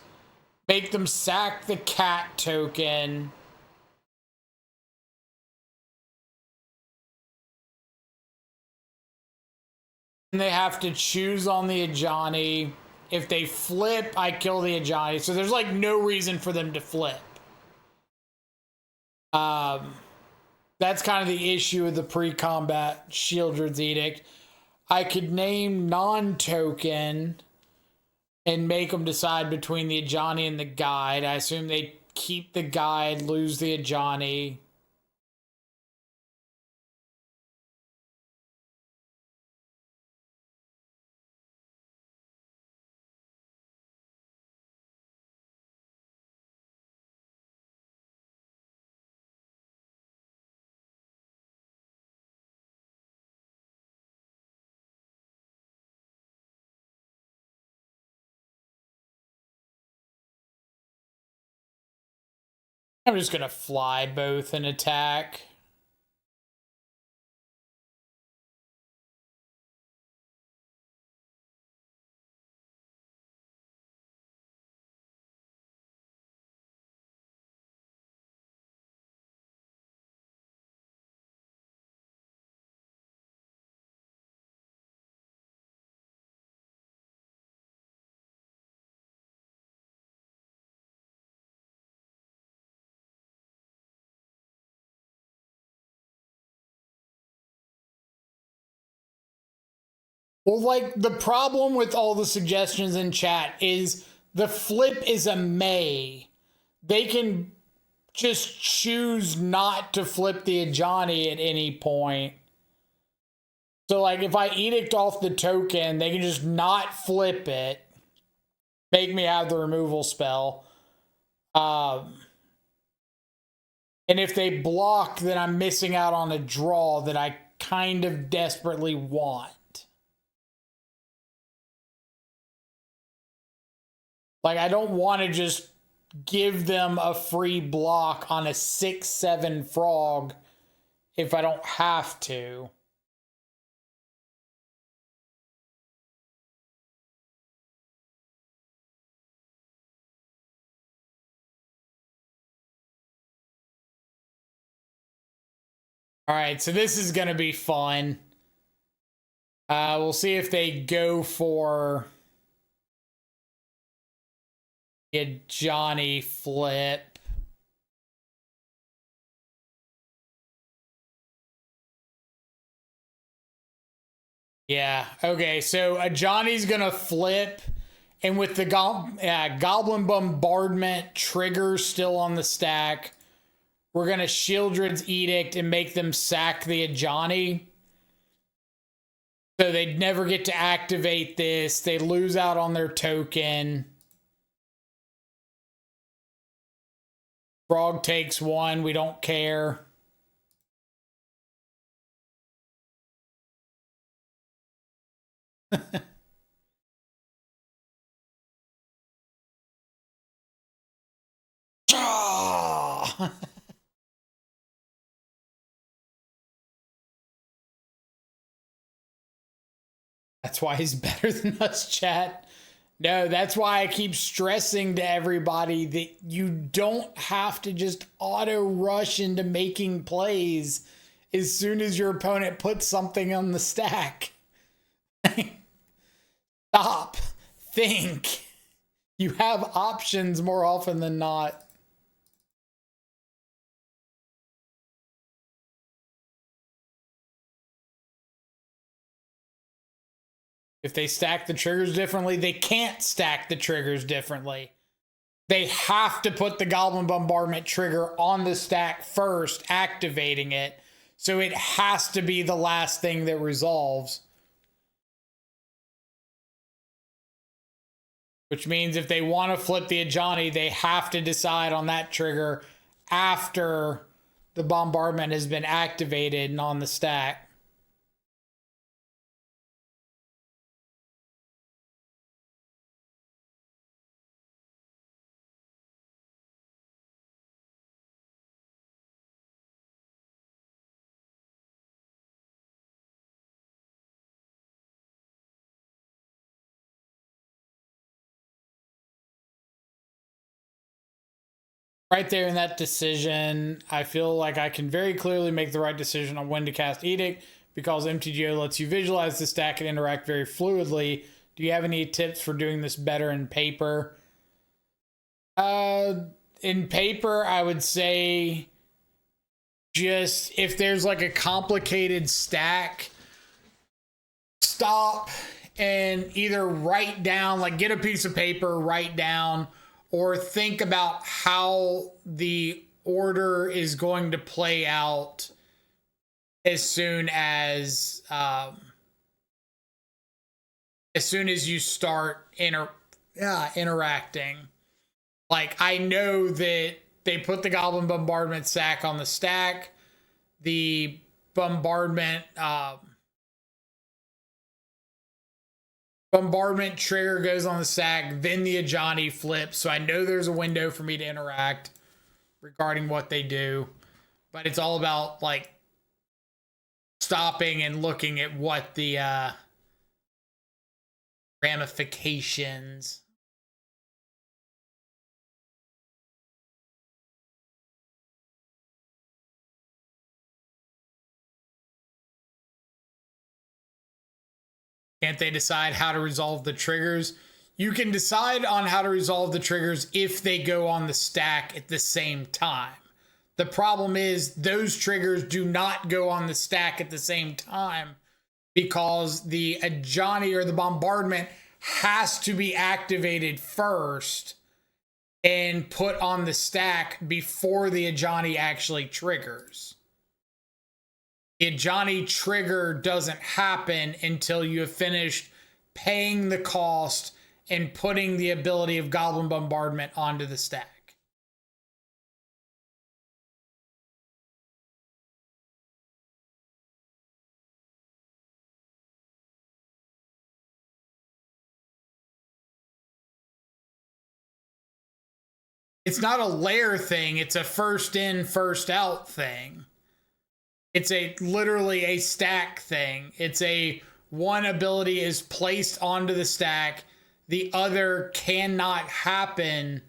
make them sack the cat token, And they have to choose on the Ajani. If they flip, I kill the Ajani. So there's like no reason for them to flip. That's kind of the issue with the pre-combat Shieldred's Edict. I could name non-token and make them decide between the Ajani and the guide. I assume they keep the guide, lose the Ajani. I'm just going to fly both and attack. Well, like, the problem with all the suggestions in chat is the flip is a may. They can just choose not to flip the Ajani at any point. So, like, if I edict off the token, they can just not flip it, make me have the removal spell. And if they block, then I'm missing out on a draw that I kind of desperately want. Like, I don't want to just give them a free block on a 6/7 frog if I don't have to. All right, so this is going to be fun. We'll see if they go for a Johnny flip. Yeah, okay, so a Johnny's going to flip, and with the Goblin Bombardment trigger still on the stack, we're going to Shieldred's Edict and make them sack the Ajani. So they'd never get to activate this. They lose out on their token. Frog takes one. We don't care. That's why he's better than us, chat. No, that's why I keep stressing to everybody that you don't have to just auto rush into making plays as soon as your opponent puts something on the stack. Stop. Think. You have options more often than not. If they stack the triggers differently, they can't stack the triggers differently. They have to put the Goblin Bombardment trigger on the stack first, activating it. So it has to be the last thing that resolves. Which means if they want to flip the Ajani, they have to decide on that trigger after the bombardment has been activated and on the stack. Right there in that decision, I feel like I can very clearly make the right decision on when to cast Edict because MTGO lets you visualize the stack and interact very fluidly. Do you have any tips for doing this better in paper? In paper, I would say just if there's like a complicated stack, stop and either write down, like get a piece of paper, write down, or think about how the order is going to play out as soon as you start interacting. Like, I know that they put the Goblin Bombardment sack on the stack. The bombardment trigger goes on the stack. Then the Ajani flips. So I know there's a window for me to interact regarding what they do. But it's all about, like, stopping and looking at what the ramifications. Can't they decide how to resolve the triggers? You can decide on how to resolve the triggers if they go on the stack at the same time. The problem is those triggers do not go on the stack at the same time because the Ajani or the bombardment has to be activated first and put on the stack before the Ajani actually triggers. The Ajani trigger doesn't happen until you have finished paying the cost and putting the ability of Goblin Bombardment onto the stack. It's not a layer thing, it's a first in, first out thing. It's literally a stack thing. It's a one ability is placed onto the stack, the other cannot happen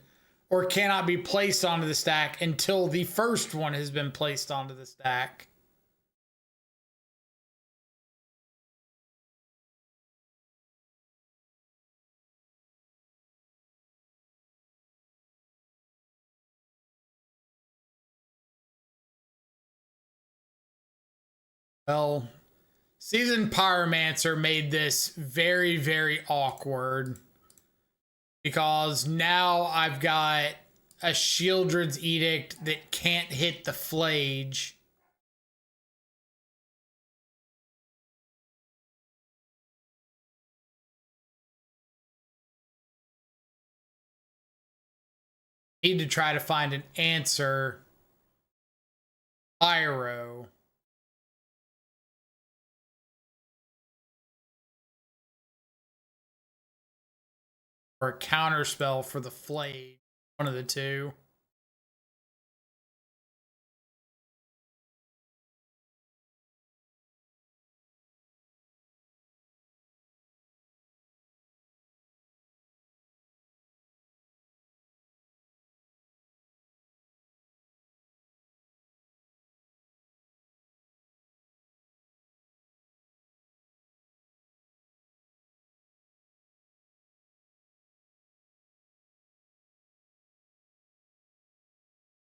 or cannot be placed onto the stack until the first one has been placed onto the stack. Well, Seasoned Pyromancer made this very, very awkward because now I've got a Shieldred's Edict that can't hit the Flage. Need to try to find an answer. Pyro. Or a counterspell for the Flage. One of the two.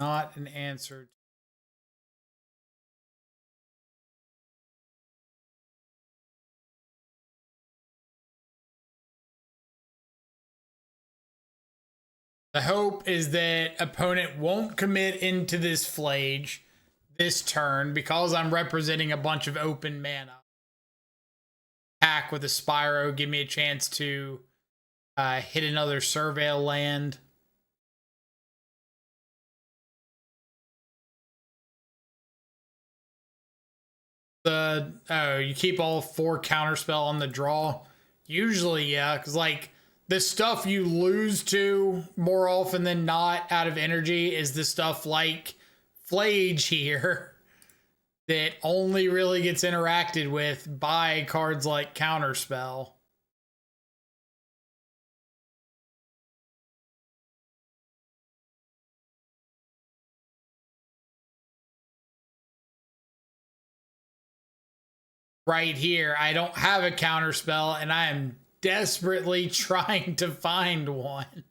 Not an answer. The hope is that opponent won't commit into this Flage this turn because I'm representing a bunch of open mana. Attack with a Spyro, give me a chance to hit another Surveil land. You keep all 4 counterspell on the draw. Usually, yeah, because like the stuff you lose to more often than not out of energy is the stuff like Flage here that only really gets interacted with by cards like Counterspell. right here. I don't have a counter spell, and I am desperately trying to find one.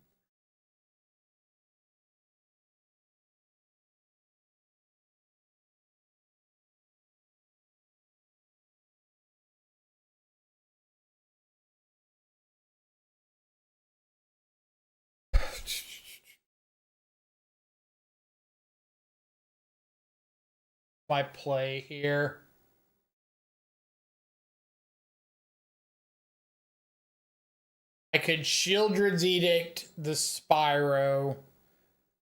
My play here. I could Shieldred's Edict the Spyro,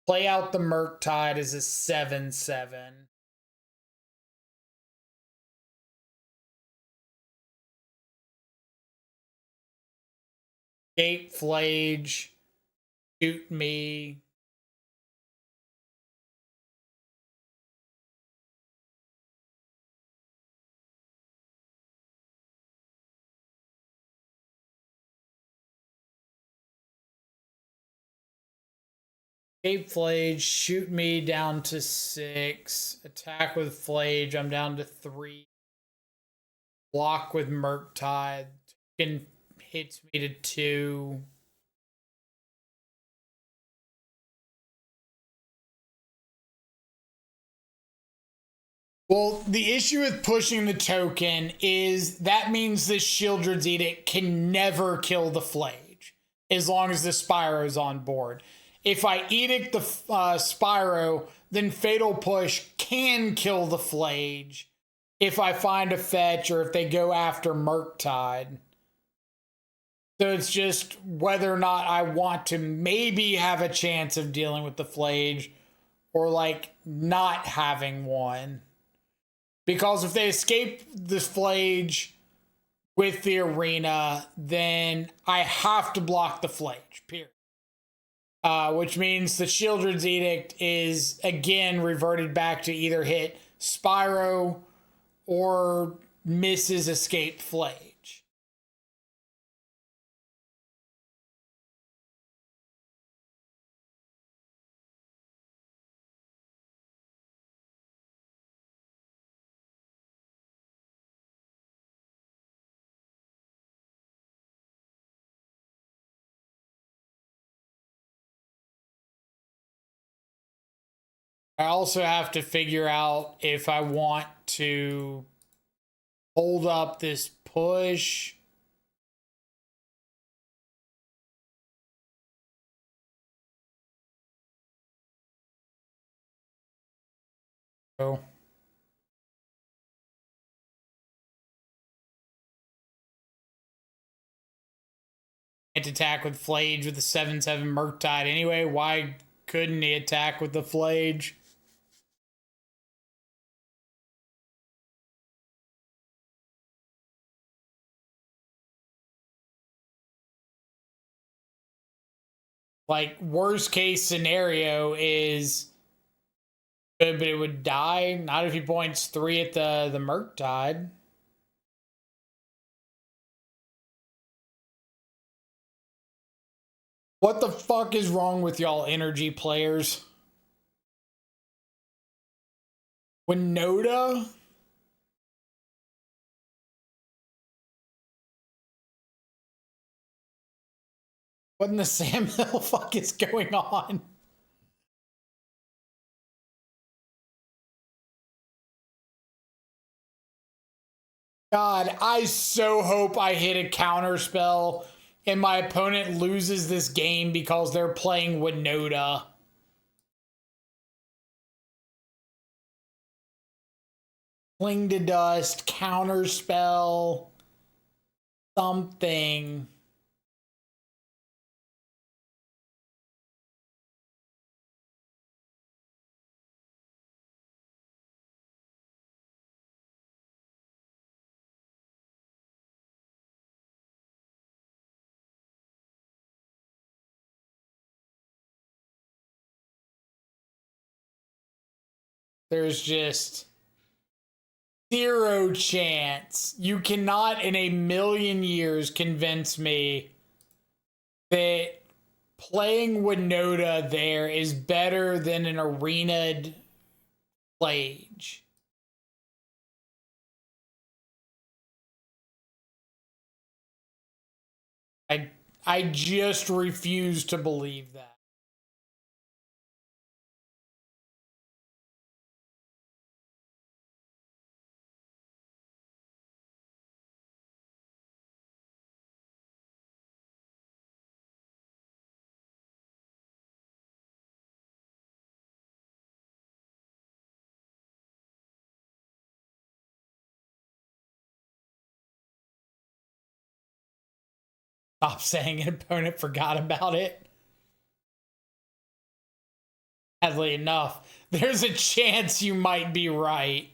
play out the Murktide as a 7/7. Escape Flage, shoot me. Escape Flage, shoot me down to 6. Attack with Flage, I'm down to 3. Block with Murktide, token hits me to 2. Well, the issue with pushing the token is that means this Shieldred's Edict can never kill the Flage as long as the Spyro's on board. If I Edict the Spyro, then Fatal Push can kill the Flage if I find a fetch or if they go after Murktide. So it's just whether or not I want to maybe have a chance of dealing with the Flage or like not having one. Because if they escape this Flage with the arena, then I have to block the Flage, period. Which means the Shieldred's Edict is again reverted back to either hit Spyro or misses Escape Flage. I also have to figure out if I want to hold up this push. Oh. Can't attack with Flage with the 7/7 Murktide anyway. Why couldn't he attack with the Flage? Like, worst case scenario is good, but it would die. Not if he points 3 at the Murktide. What the fuck is wrong with y'all energy players? Winota? What in the Sam Hill fuck is going on? God, I so hope I hit a counter spell and my opponent loses this game because they're playing Winota. Cling to Dust, counter spell, something. There's just zero chance. You cannot in a million years convince me that playing Winota there is better than an arena'd Flage. I just refuse to believe that. Stop saying an opponent forgot about it. Sadly enough, there's a chance you might be right.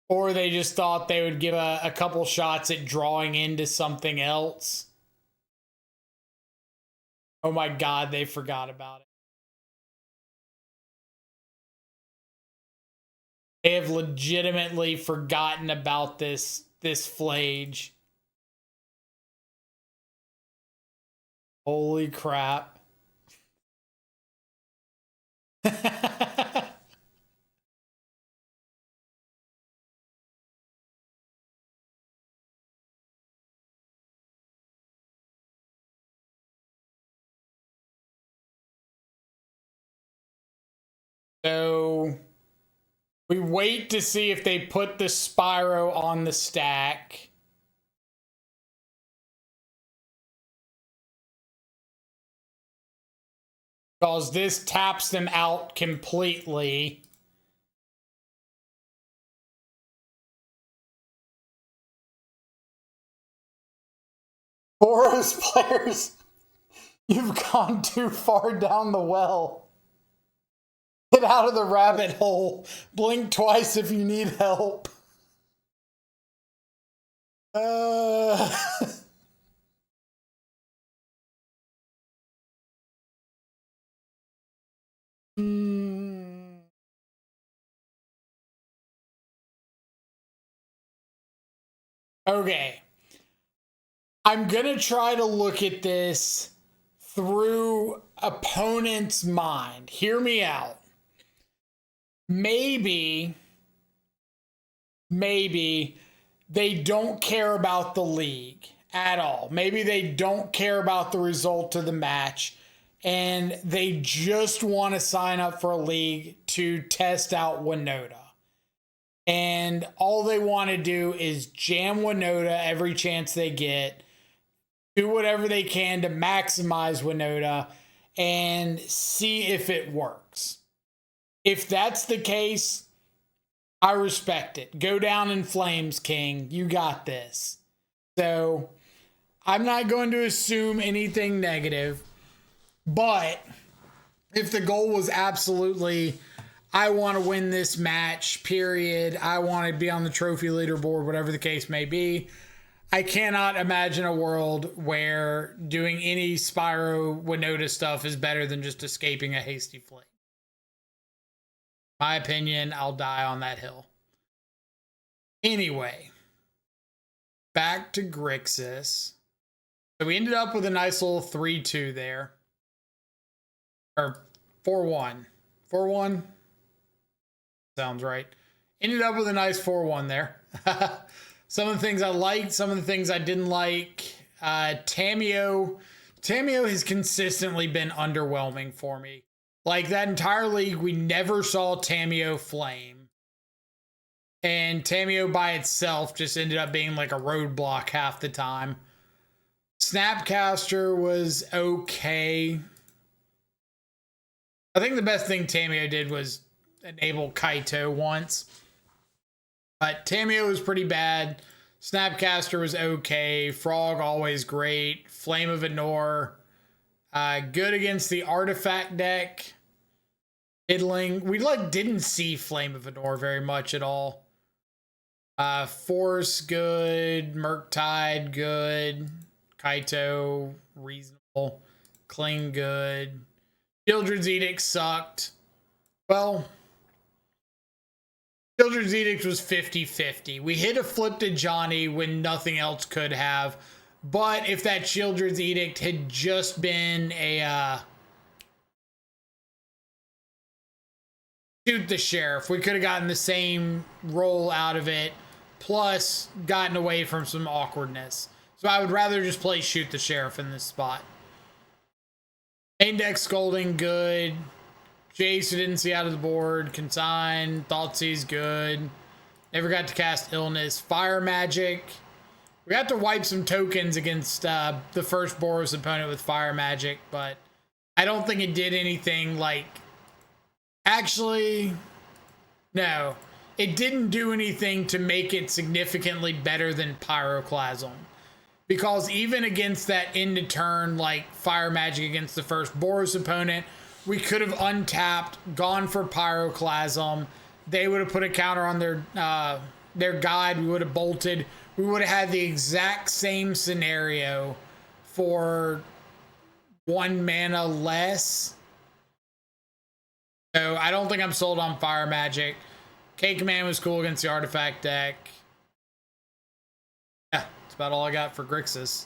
Or they just thought they would give a couple shots at drawing into something else. Oh my God, they forgot about it. They have legitimately forgotten about this flage. Holy crap. So we wait to see if they put the Spyro on the stack. Because this taps them out completely. Boros players, you've gone too far down the well. Get out of the rabbit hole. Blink twice if you need help. Okay. I'm going to try to look at this through opponent's mind. Hear me out. Maybe they don't care about the league at all. Maybe they don't care about the result of the match and they just want to sign up for a league to test out Winota. And all they want to do is jam Winota every chance they get, do whatever they can to maximize Winota and see if it works. If that's the case, I respect it. Go down in flames, King. You got this. So I'm not going to assume anything negative, but if the goal was absolutely, I want to win this match, period, I want to be on the trophy leaderboard, whatever the case may be, I cannot imagine a world where doing any Spyro Winota stuff is better than just escaping a hasty flick. My opinion, I'll die on that hill. Anyway, back to Grixis. So we ended up with a nice little 3-2 there. Or 4-1. 4-1? Sounds right. Ended up with a nice 4-1 there. Some of the things I liked, some of the things I didn't like. Tamio has consistently been underwhelming for me. Like that entire league, we never saw Tamio flame. And Tamio by itself just ended up being like a roadblock half the time. Snapcaster was okay. I think the best thing Tamio did was enable Kaito once. But Tamio was pretty bad. Snapcaster was okay. Frog always great. Flame of Anor. Good against the artifact deck. Idling. We didn't see Flame of Anor very much at all. Force good. Murktide good. Kaito reasonable. Kling good. Children's Edict sucked. Well, Children's Edict was 50-50. We hit a flip to Johnny when nothing else could have. But if that Children's Edict had just been a shoot the sheriff, we could have gotten the same roll out of it, plus gotten away from some awkwardness. So I would rather just play Shoot the Sheriff in this spot. Main deck Scolding, good. Jace, who didn't see out of the board. Consign, Thoughtseize, good. Never got to cast Illness. Fire Magic. We have to wipe some tokens against the first Boros opponent with Fire Magic, but I don't think it did anything like... Actually, no. It didn't do anything to make it significantly better than Pyroclasm. Because even against that end of turn, like Fire Magic against the first Boros opponent, we could have untapped, gone for Pyroclasm. They would have put a counter on their guide. We would have bolted. We would have had the exact same scenario for 1 mana less. So I don't think I'm sold on Fire Magic. K-Command was cool against the Artifact deck. Yeah, that's about all I got for Grixis.